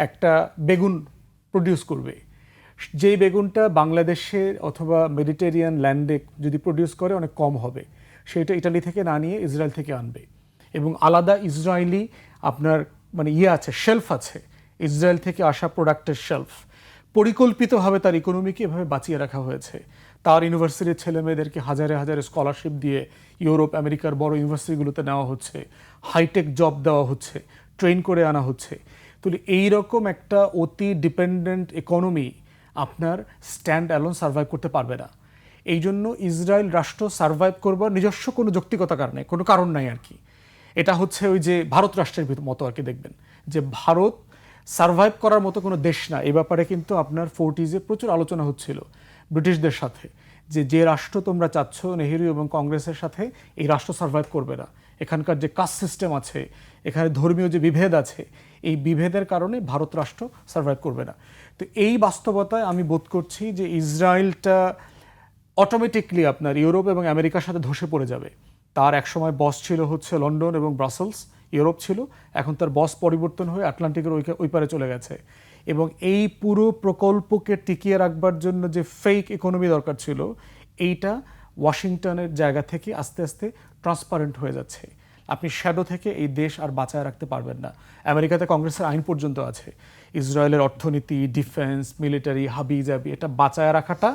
একটা বেগুন প্রডিউস করবে, যেই বেগুনটা বাংলাদেশে অথবা মেডিটেরিয়ান ল্যান্ডে যদি প্রডিউস করে অনেক কম হবে, সেটা ইটালি থেকে না নিয়ে ইসরায়েল থেকে আনবে। এবং আলাদা ইসরায়েলি আপনার মানে আছে, শেলফ আছে, ইসরায়েল থেকে আসা প্রোডাক্টের শেলফ। পরিকল্পিতভাবে তার ইকোনমিকে এভাবে বাঁচিয়ে রাখা হয়েছে। তার ইউনিভার্সিটির ছেলেমেয়েদেরকে হাজারে হাজারে স্কলারশিপ দিয়ে ইউরোপ আমেরিকার বড় ইউনিভার্সিটিগুলোতে নেওয়া হচ্ছে, হাইটেক জব দেওয়া হচ্ছে, ট্রেন করে আনা হচ্ছে। তাহলে এইরকম একটা অতি ডিপেন্ডেন্ট ইকোনমি আপনার স্ট্যান্ড অ্যালোন সার্ভাইভ করতে পারবে না। এই জন্য ইসরায়েল রাষ্ট্র সার্ভাইভ করবার নিজস্ব কোনো যৌক্তিকতা কারণে কোনো কারণ নাই আর কি। এটা হচ্ছে ওই যে ভারত রাষ্ট্রের মতো আর কি, দেখবেন যে ভারত সার্ভাইভ করার মতো কোনো দেশ না। এই ব্যাপারে কিন্তু আপনার 40s প্রচুর আলোচনা হচ্ছিল ব্রিটিশদের সাথে, যে রাষ্ট্র তোমরা চাচ্ছ নেহেরু এবং কংগ্রেসের সাথে, এই রাষ্ট্র সার্ভাইভ করবে না। এখানকার যে কাস্ট সিস্টেম আছে, এখানে ধর্মীয় যে বিভেদ আছে, এই বিভেদের কারণে ভারত রাষ্ট্র সার্ভাইভ করবে না। তো এই বাস্তবতায় আমি বোধ করছি যে ইসরায়েলটা অটোমেটিকলি আপনার ইউরোপ এবং আমেরিকার সাথে ধসে পড়ে যাবে। তার একসময় বস ছিল হচ্ছে লন্ডন এবং ব্রাসেলস, ইউরোপ ছিল, এখন তার বস পরিবর্তন হয়ে আটলান্টিকের ওই পারে চলে গেছে। এবং এই পুরো প্রকল্পকে টিকিয়ে রাখবার জন্য যে ফেক ইকোনমি দরকার ছিল, এইটা ওয়াশিংটনের জায়গা থেকে আস্তে আস্তে ট্রান্সপারেন্ট হয়ে যাচ্ছে। আপনি শ্যাডো থেকে এই দেশ আর বাঁচায় রাখতে পারবেন না। আমেরিকাতে কংগ্রেসের আইন পর্যন্ত আছে, ইসরায়েলের অর্থনীতি, ডিফেন্স, মিলিটারি, হাবি জাবি, এটা বাঁচায় রাখাটা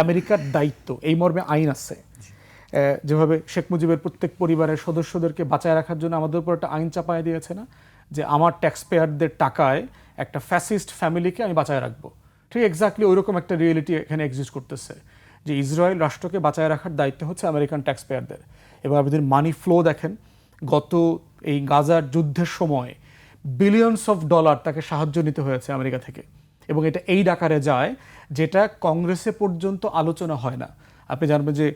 আমেরিকার দায়িত্ব, এই মর্মে আইন আছে। যেভাবে শেখ মুজিবের প্রত্যেক পরিবারের সদস্যদেরকে বাঁচায় রাখার জন্য আমাদের উপর একটা আইন চাপায় দিয়েছে না, যে আমার ট্যাক্স পেয়ারদের টাকায় একটা ফ্যাসিস্ট ফ্যামিলিকে আমি বাঁচায় রাখবো। ঠিক এক্স্যাক্টলি ওইরকম একটা রিয়েলিটি এখানে এক্সিস্ট করতেছে, যে ইসরায়েল রাষ্ট্রকে বাঁচায় রাখার দায়িত্ব হচ্ছে আমেরিকান ট্যাক্স পেয়ারদের। এবার আপনি মানি ফ্লো দেখেন, গত এই গাজার যুদ্ধের সময় বিলিয়নস অফ ডলার তাকে সাহায্য নিতে হয়েছে আমেরিকা থেকে, এবং এটা এই আকারে যায় যেটা কংগ্রেসে পর্যন্ত আলোচনা হয় না। আপনি জানবেন যে,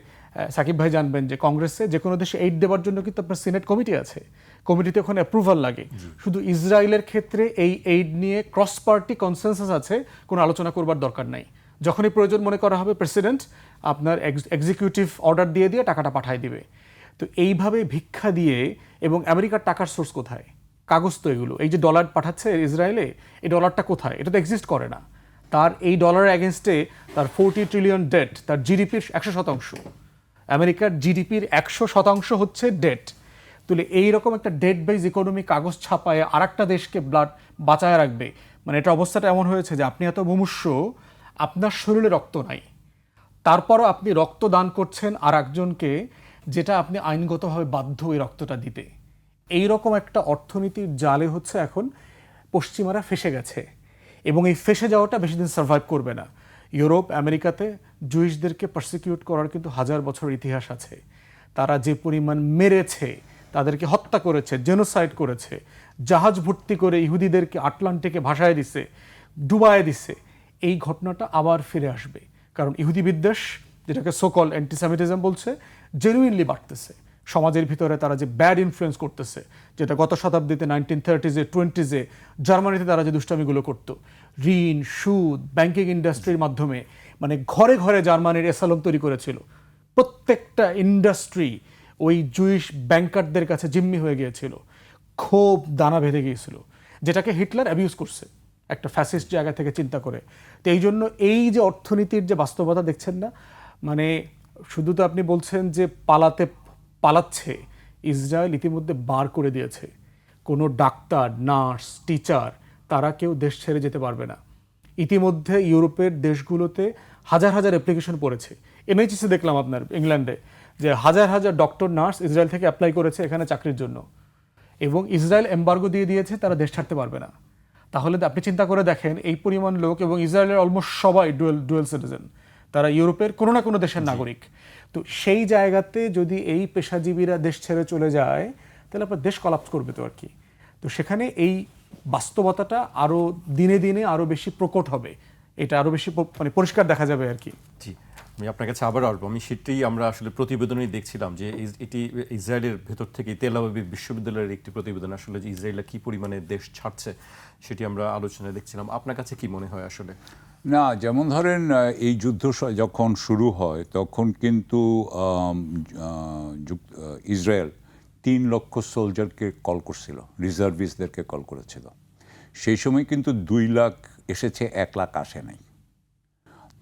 সাকিব ভাই জানবেন যে, কংগ্রেসে যে কোনো দেশে এইড দেওয়ার জন্য কিন্তু আপনার সিনেট কমিটি আছে, কমিটিতে ওখানে অ্যাপ্রুভাল লাগে। শুধু ইসরায়েলের ক্ষেত্রে এই এইড নিয়ে ক্রস পার্টি কনসেনসাস আছে, কোনো আলোচনা করবার দরকার নাই। যখনই প্রয়োজন মনে করা হবে, প্রেসিডেন্ট আপনার এক্সিকিউটিভ অর্ডার দিয়ে টাকাটা পাঠায় দিবে। তো এইভাবে ভিক্ষা দিয়ে, এবং আমেরিকার টাকার সোর্স কোথায়? কাগজ তো এগুলো, এই যে ডলার পাঠাচ্ছে ইসরায়েলে, এই ডলারটা কোথায়? এটা তো এক্সিস্ট করে না। তার এই ডলারের এগেনস্টে তার 40 ট্রিলিয়ন ডেট, তার জিডিপির 100%। আমেরিকার জিডিপির 100% হচ্ছে ডেট। তাহলে এইরকম একটা ডেট বেজ ইকোনমি কাগজ ছাপায় আর একটা দেশকে বাঁচায় রাখবে, মানে এটা অবস্থাটা এমন হয়েছে যে আপনি এত মুমূর্ষ, আপনার শরীরে রক্ত নাই, তারপরও আপনি রক্ত দান করছেন আর একজনকে, যেটা আপনি আইনগতভাবে বাধ্য ওই রক্তটা দিতে। এইরকম একটা অর্থনীতির জালে হচ্ছে এখন পশ্চিমারা ফেসে গেছে, এবং এই ফেসে যাওয়াটা বেশি দিন সার্ভাইভ করবে না। ইউরোপ আমেরিকাতে জুইশদেরকে পারসিকিউট করার কিন্তু 1000 বছর ইতিহাস আছে। তারা যে পরিমাণ মেরেছে, তাদেরকে হত্যা করেছে, জেনোসাইড করেছে, জাহাজ ভর্তি করে ইহুদিদেরকে আটলান্টিকে ভাসায় দিছে, ডুবায় দিছে। এই ঘটনাটা আবার ফিরে আসবে, কারণ ইহুদি বিদ্বেষ, যেটাকে সোকল অ্যান্টিসেমিটিজম বলছে, জেনুইনলি বাড়তেছে সমাজের ভিতরে। তারা যে ব্যাড ইনফ্লুয়েন্স করতেছে, যেটা গত শতাব্দীতে 1930s 20s জার্মানিতে তারা যে দুষ্টামিগুলো করতো, ঋণ, সুদ, ব্যাংকিং ইন্ডাস্ট্রির মাধ্যমে, মানে ঘরে ঘরে জার্মানির এসালম তৈরি করেছিল। প্রত্যেকটা ইন্ডাস্ট্রি ওই জুইশ ব্যাংকারদের কাছে জিম্মি হয়ে গিয়েছিল, ক্ষোভ দানা বেঁধে গিয়েছিল, যেটাকে হিটলার অ্যাবিউজ করছে। একটা ফ্যাসিস্ট জায়গা থেকে চিন্তা করে। তো এই জন্য এই যে অর্থনীতির যে বাস্তবতা দেখছেন না, মানে শুধু তো আপনি বলছেন যে পালাচ্ছে, ইসরায়েল ইতিমধ্যে বার করে দিয়েছে কোনো ডাক্তার, নার্স, টিচার তারা কেউ দেশ ছেড়ে যেতে পারবে না। ইতিমধ্যে ইউরোপের দেশগুলোতে হাজার হাজার অ্যাপ্লিকেশন পড়েছে। এনএইচএসে দেখলাম আপনার ইংল্যান্ডে যে হাজার হাজার ডক্টর, নার্স ইসরায়েল থেকে অ্যাপ্লাই করেছে এখানে চাকরির জন্য, এবং ইসরায়েল এমবার্গো দিয়ে দিয়েছে, তারা দেশ ছাড়তে পারবে না। তাহলে আপনি চিন্তা করে দেখেন এই পরিমাণ লোক, এবং ইসরায়েলের অলমোস্ট সবাই ডুয়েল সিটিজেন, তারা ইউরোপের কোনো না কোনো দেশের নাগরিক। তো সেই জায়গাতে যদি এই পেশাজীবীরা দেশ ছেড়ে চলে যায় তাহলে আপনার দেশ কলাপস করবে তো আর কি। তো সেখানে এই বাস্তবতাটা আরও দিনে দিনে আরও বেশি প্রকট হবে, এটা আরও বেশি মানে পরিষ্কার দেখা যাবে আর কি। জি, আমি আপনার কাছে আবার আসবো। আমি সেটাই আমরা আসলে প্রতিবেদনেই দেখছিলাম যে এটি ইসরায়েলের ভেতর থেকে তেল আবিব বিশ্ববিদ্যালয়ের একটি প্রতিবেদন, আসলে যে ইসরায়েল কি পরিমাণে দেশ ছাড়ছে সেটি আমরা আলোচনায় দেখছিলাম। আপনার কাছে কি মনে হয় আসলে? না, যেমন ধরেন এই যুদ্ধ যখন শুরু হয় তখন কিন্তু ইসরায়েল 3 লক্ষ সোলজারকে কল করছিল, রিজার্ভিস্টদেরকে কল করেছিল। সেই সময় কিন্তু 2 লাখ এসেছে, 1 লাখ আসে নাই।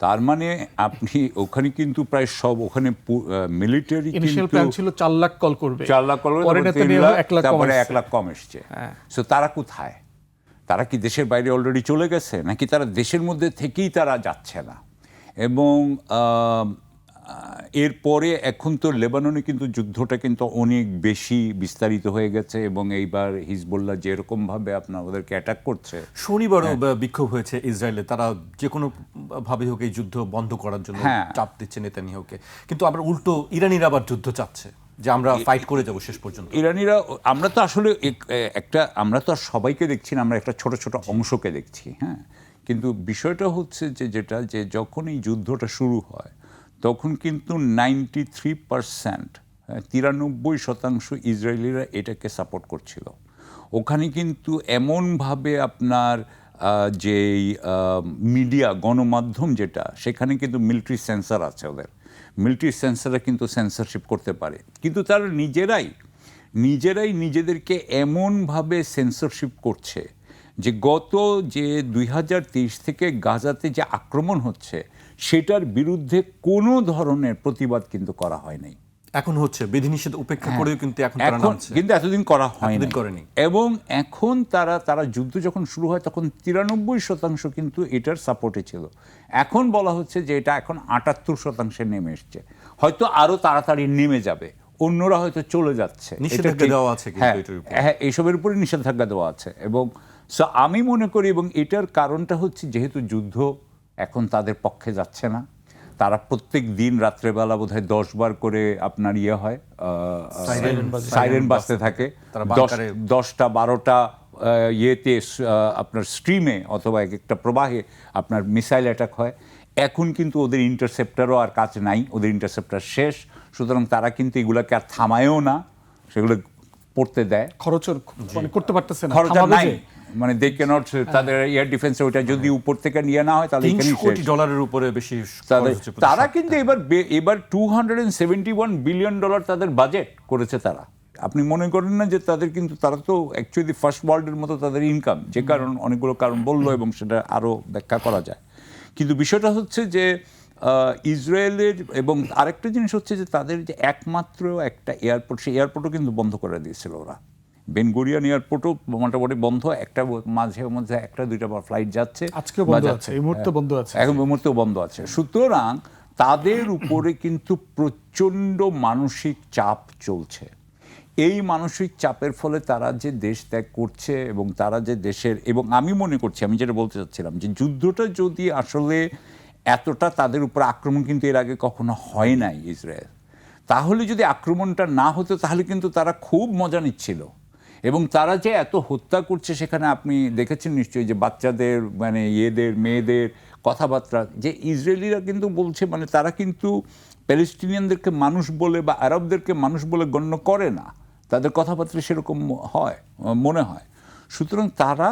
তার মানে আপনি ওখানে কিন্তু প্রায় সব ওখানে মিলিটারি ইনিশিয়াল প্ল্যান ছিল 4 লাখ কল করবে, 4 লাখ কল পরে করবে, নেতানিয়াহু 1 লাখ তারপরে কমাইছে। 1 লাখ কম এসছে। সো তারা কোথায়? তারা কি দেশের বাইরে অলরেডি চলে গেছে, নাকি তারা দেশের মধ্যে থেকেই তারা যাচ্ছে না? এবং এরপরে এখন তো লেবাননে কিন্তু যুদ্ধটা কিন্তু অনেক বেশি বিস্তারিত হয়ে গেছে, এবং এইবার হিজবুল্লাহ যেরকমভাবে আপনার ওদেরকে অ্যাটাক করছে। শনিবারও বিক্ষোভ হয়েছে ইসরায়েলে, তারা যে কোনো ভাবে হোক এই যুদ্ধ বন্ধ করার জন্য চাপ দিচ্ছে নেতানিয়াহুকে। কিন্তু আমরা উল্টো ইরানিরা আবার যুদ্ধ চাচ্ছে যে আমরা ফাইট করে যাব শেষ পর্যন্ত। ইরানিরা, আমরা তো আসলে আমরা তো আর সবাইকে দেখছি না, আমরা একটা ছোট ছোট অংশকে দেখছি। হ্যাঁ, কিন্তু বিষয়টা হচ্ছে যে যখন এই যুদ্ধটা শুরু হয় তখন কিন্তু 93%, 93% ইসরায়েলিরা এটাকে সাপোর্ট করছিল। ওখানে কিন্তু এমনভাবে আপনার যেই মিডিয়া, গণমাধ্যম যেটা, সেখানে কিন্তু মিলিটারি সেন্সর আছে ওদের। মিলিটারি সেন্সররা কিন্তু সেন্সরশিপ করতে পারে, কিন্তু তারা নিজেরাই নিজেদেরকে এমনভাবে সেন্সরশিপ করছে যে গত যে 2023 থেকে গাজাতে যে আক্রমণ হচ্ছে সেটার বিরুদ্ধে কোনো ধরনের প্রতিবাদ কিন্তু করা হয় নাই। এখন হচ্ছে বিধিনিষেধ উপেক্ষা করেও কিন্তু এখন কিন্তু এতদিন করা হয়নি। এবং এখন তারা যুদ্ধ যখন শুরু হয় তখন 93% কিন্তু এটার সাপোর্টে ছিল। এখন বলা হচ্ছে যে এটা এখন 78% নেমে এসছে, হয়তো আরো তাড়াতাড়ি নেমে যাবে, অন্যরা হয়তো চলে যাচ্ছে। নিষেধাজ্ঞা দেওয়া আছে কিন্তু এটার উপর। হ্যাঁ, এইসবের উপরে নিষেধাজ্ঞা দেওয়া আছে। এবং আমি মনে করি, এবং এটার কারণটা হচ্ছে যেহেতু যুদ্ধ এখন তাদের পক্ষে যাচ্ছে না, তারা প্রত্যেক দিন রাত্রেবেলা বোধহয় 10 বার করে আপনার হয় সাইরেন বাজতে থাকে, 10টা 12টা ইয়েতে আপনার স্ট্রিমে অথবা এক একটা প্রবাহে আপনার মিসাইল অ্যাটাক হয়। এখন কিন্তু ওদের ইন্টারসেপ্টারও আর কাজ নাই, ওদের ইন্টারসেপ্টার শেষ। সুতরাং তারা কিন্তু এগুলোকে আর থামায়ও না, সেগুলো পড়তে দেয়। খরচের মানে করতে পারতেছে না, খরচ নাই, মানে দে ক্যানট, তাদের এয়ার ডিফেন্সে ওটা যদি উপর থেকে নিয়ে না হয় তাহলে $300 কোটি উপরে বেশি তারা কিন্তু এবার $271 বিলিয়ন তাদের বাজেট করেছে তারা। আপনি মনে করেন না যে তারা তো অ্যাকচুয়ালি ফার্স্ট ওয়ার্ল্ডের মতো তাদের ইনকাম, যে কারণ অনেকগুলো কারণ বললো এবং সেটা আরও ব্যাখ্যা করা যায়। কিন্তু বিষয়টা হচ্ছে যে ইসরায়েলের, এবং আরেকটা জিনিস হচ্ছে যে তাদের যে একমাত্র একটা এয়ারপোর্ট, সেই এয়ারপোর্টও কিন্তু বন্ধ করে দিয়েছিল ওরা। বেন গুরিয়ন এয়ারপোর্টও মোটামুটি বন্ধ, একটা মাঝে মধ্যে 1-2টা ফ্লাইট যাচ্ছে, আজকে বন্ধ আছে, এই মুহূর্তে বন্ধ আছে, এখন এই মুহূর্তে বন্ধ আছে। সুতরাং তাদের উপরে কিন্তু প্রচণ্ড মানসিক চাপ চলছে। এই মানসিক চাপের ফলে তারা যে দেশ ত্যাগ করছে, এবং তারা যে দেশের, এবং আমি মনে করছি, আমি যেটা বলতে চাচ্ছিলাম যে যুদ্ধটা যদি আসলে এতটা তাদের উপর আক্রমণ কিন্তু এর আগে কখনো হয় নাই ইসরায়েল, তাহলে যদি আক্রমণটা না হতো তাহলে কিন্তু তারা খুব মজা নিচ্ছিল। এবং তারা যে এত হত্যা করছে সেখানে আপনি দেখেছেন নিশ্চয়ই যে বাচ্চাদের, মানে মেয়েদের কথাবার্তা, যে ইসরায়েলিরা কিন্তু বলছে, মানে তারা কিন্তু প্যালেস্টিনিয়ানদেরকে মানুষ বলে বা আরবদেরকে মানুষ বলে গণ্য করে না, তাদের কথাবার্তা সেরকম মনে হয়। সুতরাং তারা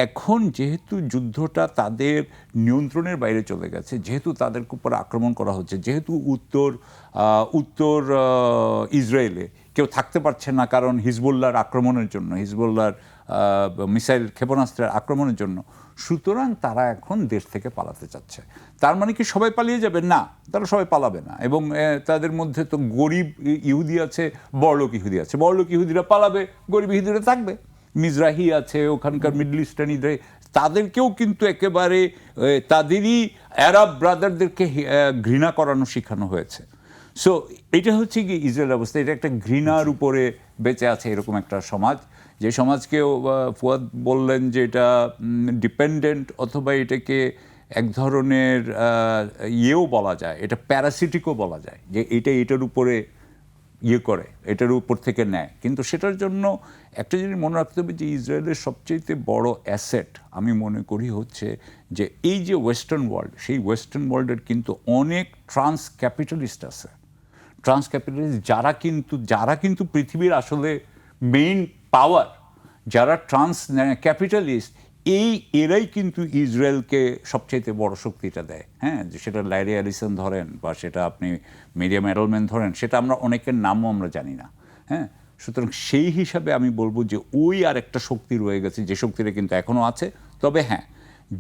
এখন যেহেতু যুদ্ধটা তাদের নিয়ন্ত্রণের বাইরে চলে গেছে, যেহেতু তাদের উপর আক্রমণ করা হচ্ছে, যেহেতু উত্তর ইসরায়েলে কেউ থাকতে পারছে না কারণ হিজবুল্লাহর আক্রমণের জন্য, হিজবুল্লাহর মিসাইল ক্ষেপণাস্ত্রের আক্রমণের জন্য, সুতরাং তারা এখন দেশ থেকে পালাতে চাচ্ছে। তার মানে কি সবাই পালিয়ে যাবে? না, তারা সবাই পালাবে না। এবং তাদের মধ্যে তো গরিব ইহুদি আছে, বড়লোক ইহুদি আছে। বড়লোক ইহুদিরা পালাবে, গরিব ইহুদিরা থাকবে। মিজরাহি আছে, ওখানকার মিডল ইস্টার্ন তাদেরকেও কিন্তু একেবারে তাদেরই আরব ব্রাদারদেরকে ঘৃণা করানো শেখানো হয়েছে। সো এটা হচ্ছে কি ইসরায়েল অবস্থা। এটা একটা ঘৃণার উপরে বেঁচে আছে এরকম একটা সমাজ, যে সমাজকে ফুয়াদ বললেন যে এটা ডিপেন্ডেন্ট, অথবা এটাকে এক ধরনের ইয়েও বলা যায়, এটা প্যারাসিটিকও বলা যায়, যে এটার উপরে ইয়ে করে, এটার উপর থেকে নেয়। কিন্তু সেটার জন্য একটা জিনিস মনে রাখতে হবে যে ইসরায়েলের সবচেয়ে বড় অ্যাসেট আমি মনে করি হচ্ছে যে এই যে ওয়েস্টার্ন ওয়ার্ল্ড, সেই ওয়েস্টার্ন ওয়ার্ল্ডের কিন্তু অনেক ট্রান্স ক্যাপিটালিস্ট আছে। ট্রান্স ক্যাপিটালিস্ট যারা কিন্তু পৃথিবীর আসলে মেইন পাওয়ার, যারা ট্রান্স ক্যাপিটালিস্ট, এরাই কিন্তু ইসরায়েলকে সবচাইতে বড় শক্তিটা দেয়। হ্যাঁ, সেটা ল্যারি অ্যালিসন ধরেন, বা সেটা আপনি মিরিয়াম এডলম্যান ধরেন, সেটা আমরা অনেকের নামও আমরা জানি না। হ্যাঁ, সুতরাং সেই হিসাবে আমি বলবো যে ওই আর একটা শক্তি রয়ে গেছে, যে শক্তিটা কিন্তু এখনও আছে। তবে হ্যাঁ,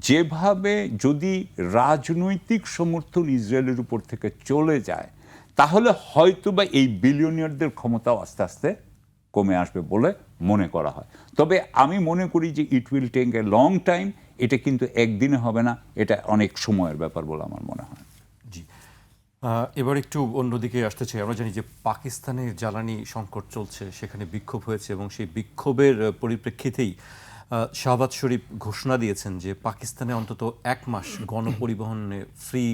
যেভাবে যদি রাজনৈতিক সমর্থন ইসরায়েলের উপর থেকে চলে যায়, তাহলে হয়তোবা এই বিলিয়নিয়ারদের ক্ষমতাও আস্তে আস্তে কমে আসবে বলে মনে করা হয়। তবে আমি মনে করি যে it will take a long time. এটা কিন্তু একদিনে হবে না, এটা অনেক সময়ের ব্যাপার বলে আমার মনে হয়। জি, এবার একটু অন্যদিকে আসতে চাই। আমরা জানি যে পাকিস্তানে জ্বালানি সংকট চলছে, সেখানে বিক্ষোভ হয়েছে, এবং সেই বিক্ষোভের পরিপ্রেক্ষিতেই শাহবাজ শরীফ ঘোষণা দিয়েছেন যে পাকিস্তানে অন্তত 1 মাস গণপরিবহনে ফ্রি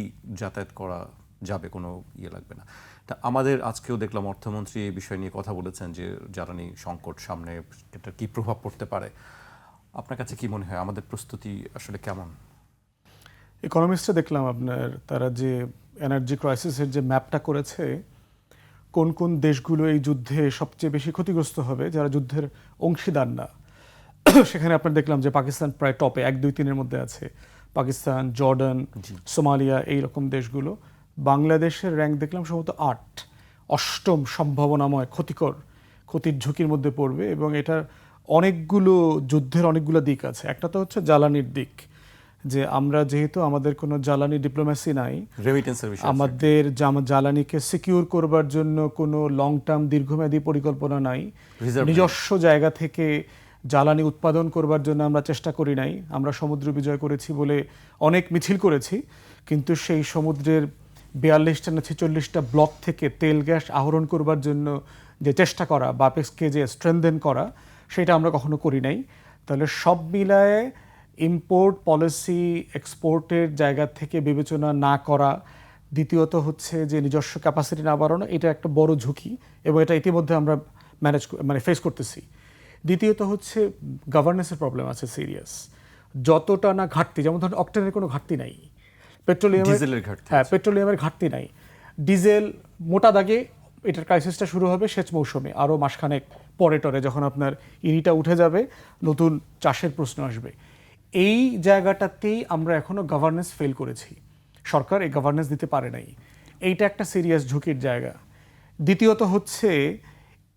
যাতায়াত করা যাবে, কোনো ইয়ে লাগবে না। তা আমাদের আজকেও দেখলাম অর্থমন্ত্রী এই বিষয় নিয়ে কথা বলেছেন যে জ্বালানি সংকট সামনে, এটা কী প্রভাব পড়তে পারে। আপনার কাছে কি মনে হয়, আমাদের প্রস্তুতি আসলে কেমন? ইকোনমিস্টে দেখলাম আপনার, তারা যে এনার্জি ক্রাইসিসের যে ম্যাপটা করেছে, কোন কোন দেশগুলো এই যুদ্ধে সবচেয়ে বেশি ক্ষতিগ্রস্ত হবে, যারা যুদ্ধের অংশীদার না। সেখানে আপনার দেখলাম যে পাকিস্তান প্রায় টপে 1, 2, 3-এর মধ্যে আছে। পাকিস্তান, জর্ডান, সোমালিয়া, এই রকম দেশগুলো। বাংলাদেশের র্যাঙ্ক দেখলাম সম্ভবত 8, অষ্টম সম্ভাবনাময় ক্ষতির ঝুঁকির মধ্যে পড়বে। এবং এটার যুদ্ধের অনেকগুলো দিক আছে। একটা তো হচ্ছে জ্বালানির দিক, যে আমরা যেহেতু আমাদের কোনো জ্বালানি ডিপ্লোম্যাসি নাই, রেমিটেন্সের বিষয় আমাদের জ্বালানিকে সিকিউর করবার জন্য কোনো লং টার্ম দীর্ঘমেয়াদী পরিকল্পনা নাই, নিজস্ব জায়গা থেকে জ্বালানি উৎপাদন করবার জন্য আমরা চেষ্টা করি নাই। আমরা সমুদ্র বিজয় করেছি বলে অনেক মিছিল করেছি, কিন্তু সেই সমুদ্রের 42টা না 46টা ব্লক থেকে তেল গ্যাস আহরণ করবার জন্য যে চেষ্টা করা, বাপেক্সকে যে স্ট্রেনথেন করা, সেটা আমরা কখনো করি নাই। তাহলে সব মিলায়ে ইম্পোর্ট পলিসি, এক্সপোর্টের জায়গা থেকে বিবেচনা না করা, দ্বিতীয়ত হচ্ছে যে নিজস্ব ক্যাপাসিটি না বাড়ানো, এটা একটা বড় ঝুঁকি, এবং এটা ইতিমধ্যে আমরা ফেস করতেছি। দ্বিতীয়ত হচ্ছে গভর্নেন্সের প্রবলেম আছে সিরিয়াস। যতটা না ঘাটতি, যেমন ধরুন অকটেনের কোনো ঘাটতি নাই, পেট্রোলিয়ামের ঘাটতি নাই, ডিজেল মোটা দাগে এটার ক্রাইসিসটা শুরু হবে সেচ মৌসুমে, আরও মাসখানেক পরে টরে, যখন আপনার ইরিটা উঠে যাবে, নতুন চাষের প্রশ্ন আসবে। এই জায়গাটাতেই আমরা এখনও গভর্নেন্স ফেল করেছি, সরকার এই গভর্নেন্স দিতে পারে নাই। এইটা একটা সিরিয়াস ঝুঁকির জায়গা। দ্বিতীয়ত হচ্ছে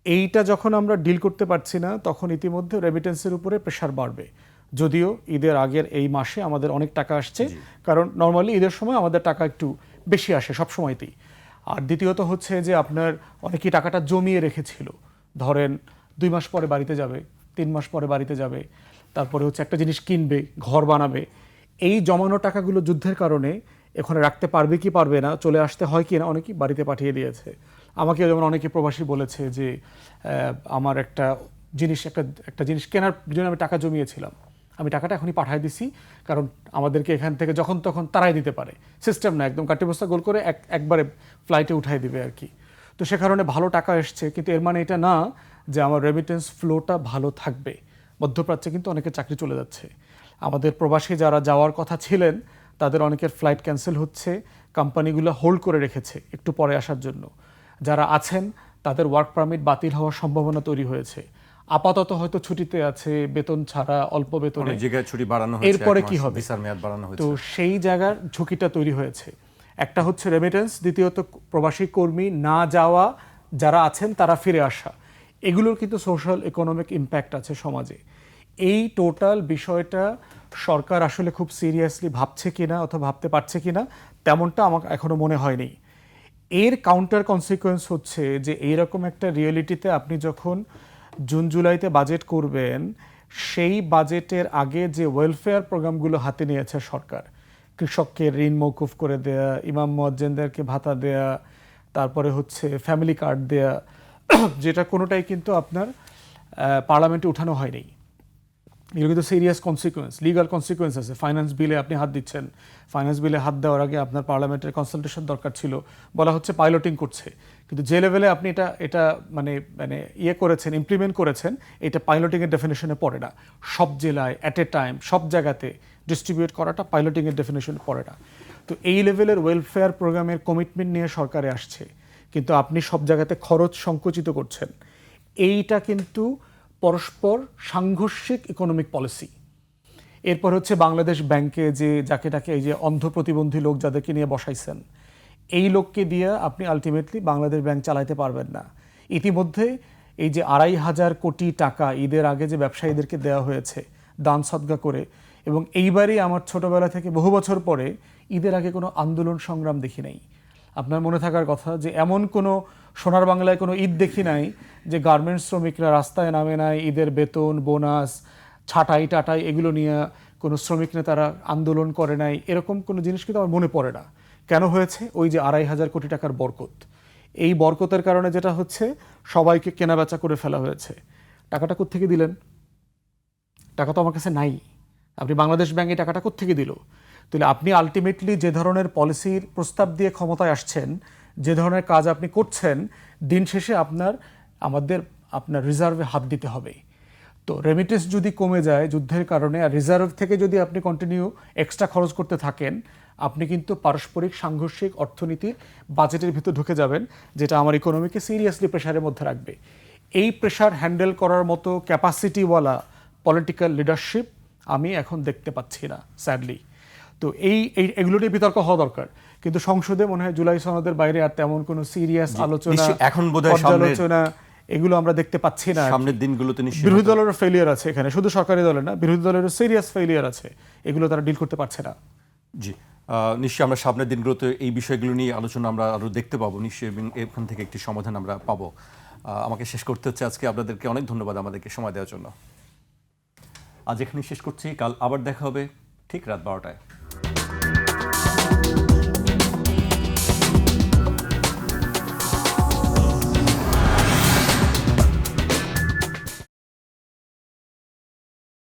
এইটা যখন আমরা ডিল করতে পারছি না, তখন ইতিমধ্যে রেমিটেন্সের উপরে প্রেশার বাড়বে। যদিও ঈদের আগের এই মাসে আমাদের অনেক টাকা আসছে, কারণ নর্মালি ঈদের সময় আমাদের টাকা একটু বেশি আসে সব সময়তেই। আর দ্বিতীয়ত হচ্ছে যে আপনার অনেকেই টাকাটা জমিয়ে রেখেছিল, ধরেন 2 মাস পরে বাড়িতে যাবে, 3 মাস পরে বাড়িতে যাবে, তারপরে হচ্ছে একটা জিনিস কিনবে, ঘর বানাবে। এই জমানো টাকাগুলো যুদ্ধের কারণে এখানে রাখতে পারবে কি পারবে না, চলে আসতে হয় কি না, অনেকেই বাড়িতে পাঠিয়ে দিয়েছে। আমাকে যেমন অনেকে প্রবাসী বলেছে যে আমার একটা জিনিস কেনার জন্য আমি টাকা জমিয়েছিলাম, আমি টাকাটা এখনই পাঠিয়ে দিছি, কারণ আমাদেরকে এখান থেকে যখন তখন তারাই দিতে পারে, সিস্টেম না, একদম কাটি বস্তা গোল করে একবারে ফ্লাইটে উঠাই দিবে আর কি। তো সে কারণে ভালো টাকা এসছে, কিন্তু এর মানে এটা না যে আমার রেমিটেন্স ফ্লোটা ভালো থাকবে। মধ্যপ্রাচ্যে কিন্তু অনেকের চাকরি চলে যাচ্ছে। আমাদের প্রবাসী যারা যাওয়ার কথা ছিলেন, তাদের অনেকের ফ্লাইট ক্যান্সেল হচ্ছে, কোম্পানিগুলো হোল্ড করে রেখেছে একটু পরে আসার জন্য। যারা আছেন তাদের ওয়ার্ক পারমিট বাতিল হওয়ার সম্ভাবনা তৈরি হয়েছে। আপাতত হয়তো ছুটিতে আছে, বেতন ছাড়া, অল্প বেতনে, ছুটি বাড়ানো হয়েছে, এরপরে কি হবে, ভিসার মেয়াদ বাড়ানো হয়েছে। তো সেই জায়গার ঝুঁকিটা তৈরি হয়েছে। একটা হচ্ছে রেমিটেন্স, দ্বিতীয়ত প্রবাসী কর্মী না যাওয়া, যারা আছেন তারা ফিরে আসা, এগুলোর কিন্তু সোশ্যাল ইকোনমিক ইম্প্যাক্ট আছে সমাজে। এই টোটাল বিষয়টা সরকার আসলে খুব সিরিয়াসলি ভাবছে কিনা অথবা ভাবতে পারছে কিনা তেমনটা আমার এখনো মনে হয়নি। এর কাউন্টার কনসিকোয়েন্স হচ্ছে যে এইরকম একটা রিয়েলিটিতে আপনি যখন জুন জুলাইতে বাজেট করবেন, সেই বাজেটের আগে যে ওয়েলফেয়ার প্রোগ্রামগুলো হাতে নিয়েছে সরকার, কৃষককে ঋণ মৌকুফ করে দেয়া, ইমাম মুয়াজ্জিনদেরকে ভাতা দেয়া, তারপরে হচ্ছে ফ্যামিলি কার্ড দেয়া, যেটা কোনোটাই কিন্তু আপনার পার্লামেন্টে উঠানো হয়নি। এগুলো কিন্তু সিরিয়াস কনসিকুয়েন্স, লিগাল কনসিকুয়েন্স আছে। ফাইন্যান্স বিলে আপনি হাত দিচ্ছেন, ফাইন্যান্স বিলে হাত দেওয়ার আগে আপনার পার্লামেন্টের কনসালটেশন দরকার ছিল। বলা হচ্ছে পাইলটিং করছে, কিন্তু যে লেভেলে আপনি এটা মানে মানে ইয়ে করেছেন, ইমপ্লিমেন্ট করেছেন, এটা পাইলটিংয়ের ডেফিনেশনে পড়ে না। সব জেলায় অ্যাট এ টাইম সব জায়গাতে ডিস্ট্রিবিউট করাটা পাইলটিংয়ের ডেফিনেশনে পড়ে না। তো এই লেভেলের ওয়েলফেয়ার প্রোগ্রামের কমিটমেন্ট নিয়ে সরকারে আসছে, কিন্তু আপনি সব জায়গাতে খরচ সংকুচিত করছেন। এইটা কিন্তু পরস্পর সাংঘর্ষিক ইকোনমিক পলিসি। এরপর হচ্ছে বাংলাদেশ ব্যাংকে যাকে এই যে অন্ধ প্রতিবন্ধী লোক যাদেরকে নিয়ে বসাইছেন, এই লোককে দিয়ে আপনি আলটিমেটলি বাংলাদেশ ব্যাংক চালাইতে পারবেন না। ইতিমধ্যে এই যে 2,500 কোটি টাকা ঈদের আগে যে ব্যবসায়ীদেরকে দেওয়া হয়েছে দান সদকা করে, এবং এইবারই আমার ছোটবেলা থেকে বহু বছর পরে ঈদের আগে কোনো আন্দোলন সংগ্রাম দেখি নাই। আপনার মনে থাকার কথা যে এমন কোনো সোনার বাংলায় কোনো ঈদ দেখি নাই যে গার্মেন্টস শ্রমিকরা রাস্তায় নামে নাই, ঈদের বেতন, বোনাস, ছাঁটাই টাটাই এগুলো নিয়ে কোনো শ্রমিক নেতারা আন্দোলন করে নাই। এরকম কোনো জিনিস কিন্তু আমার মনে পড়ে না। কেন হয়েছে? ওই যে 2,500 কোটি টাকার বরকত। এই বরকতের কারণে যেটা হচ্ছে, সবাইকে কেনাবেচা করে ফেলা হয়েছে। টাকাটা কোত্থেকে দিলেন? টাকা তো আমার কাছে নাই। আপনি বাংলাদেশ ব্যাংকে টাকাটা কোত্থেকে দিল? তাহলে আপনি আলটিমেটলি যে ধরনের পলিসির প্রস্তাব দিয়ে ক্ষমতায় আসছেন, যে ধরনের কাজ আপনি করছেন, দিন শেষে আপনার রিজার্ভে হাত দিতে হবে। তো রেমিটেন্স যদি কমে যায় যুদ্ধের কারণে, আর রিজার্ভ থেকে যদি আপনি কন্টিনিউ এক্সট্রা খরচ করতে থাকেন, আপনি কিন্তু পারস্পরিক সাংঘর্ষিক অর্থনীতির বাজেটের ভিতর ঢুকে যাবেন, যেটা আমার ইকোনমিকে সিরিয়াসলি প্রেশারের মধ্যে রাখবে। এই প্রেশার হ্যান্ডেল করার মতো ক্যাপাসিটিওয়ালা পলিটিক্যাল লিডারশিপ আমি এখন দেখতে পাচ্ছি না, স্যাডলি। তো এগুলো নিয়ে বিতর্ক হওয়া দরকার, কিন্তু সংসদে মনে হয় জুলাই সনদের বাইরে আর তেমন কোনো সিরিয়াস আলোচনা, এখন বোধহয় পর্যালোচনা এগুলো আমরা দেখতে পাচ্ছি না। সামনের দিনগুলোতে বিরোধী দলেরও ফেলিয়ার আছে এখানে, শুধু সরকারি দলের না, বিরোধী দলেরও সিরিয়াস ফেলিয়ার আছে। এগুলো তারা ডিল করতে পারছে না। জি, নিশ্চয়ই আমরা সামনের দিনগুলোতে এই বিষয়গুলো নিয়ে আলোচনা আমরা আরও দেখতে পাবো নিশ্চয়ই, এবং এখান থেকে একটি সমাধান আমরা পাবো। আমাকে শেষ করতে হচ্ছে। আজকে আপনাদেরকে অনেক ধন্যবাদ আমাদেরকে সময় দেওয়ার জন্য। আজ এখানে শেষ করছি, কাল আবার দেখা হবে ঠিক রাত 12টায়।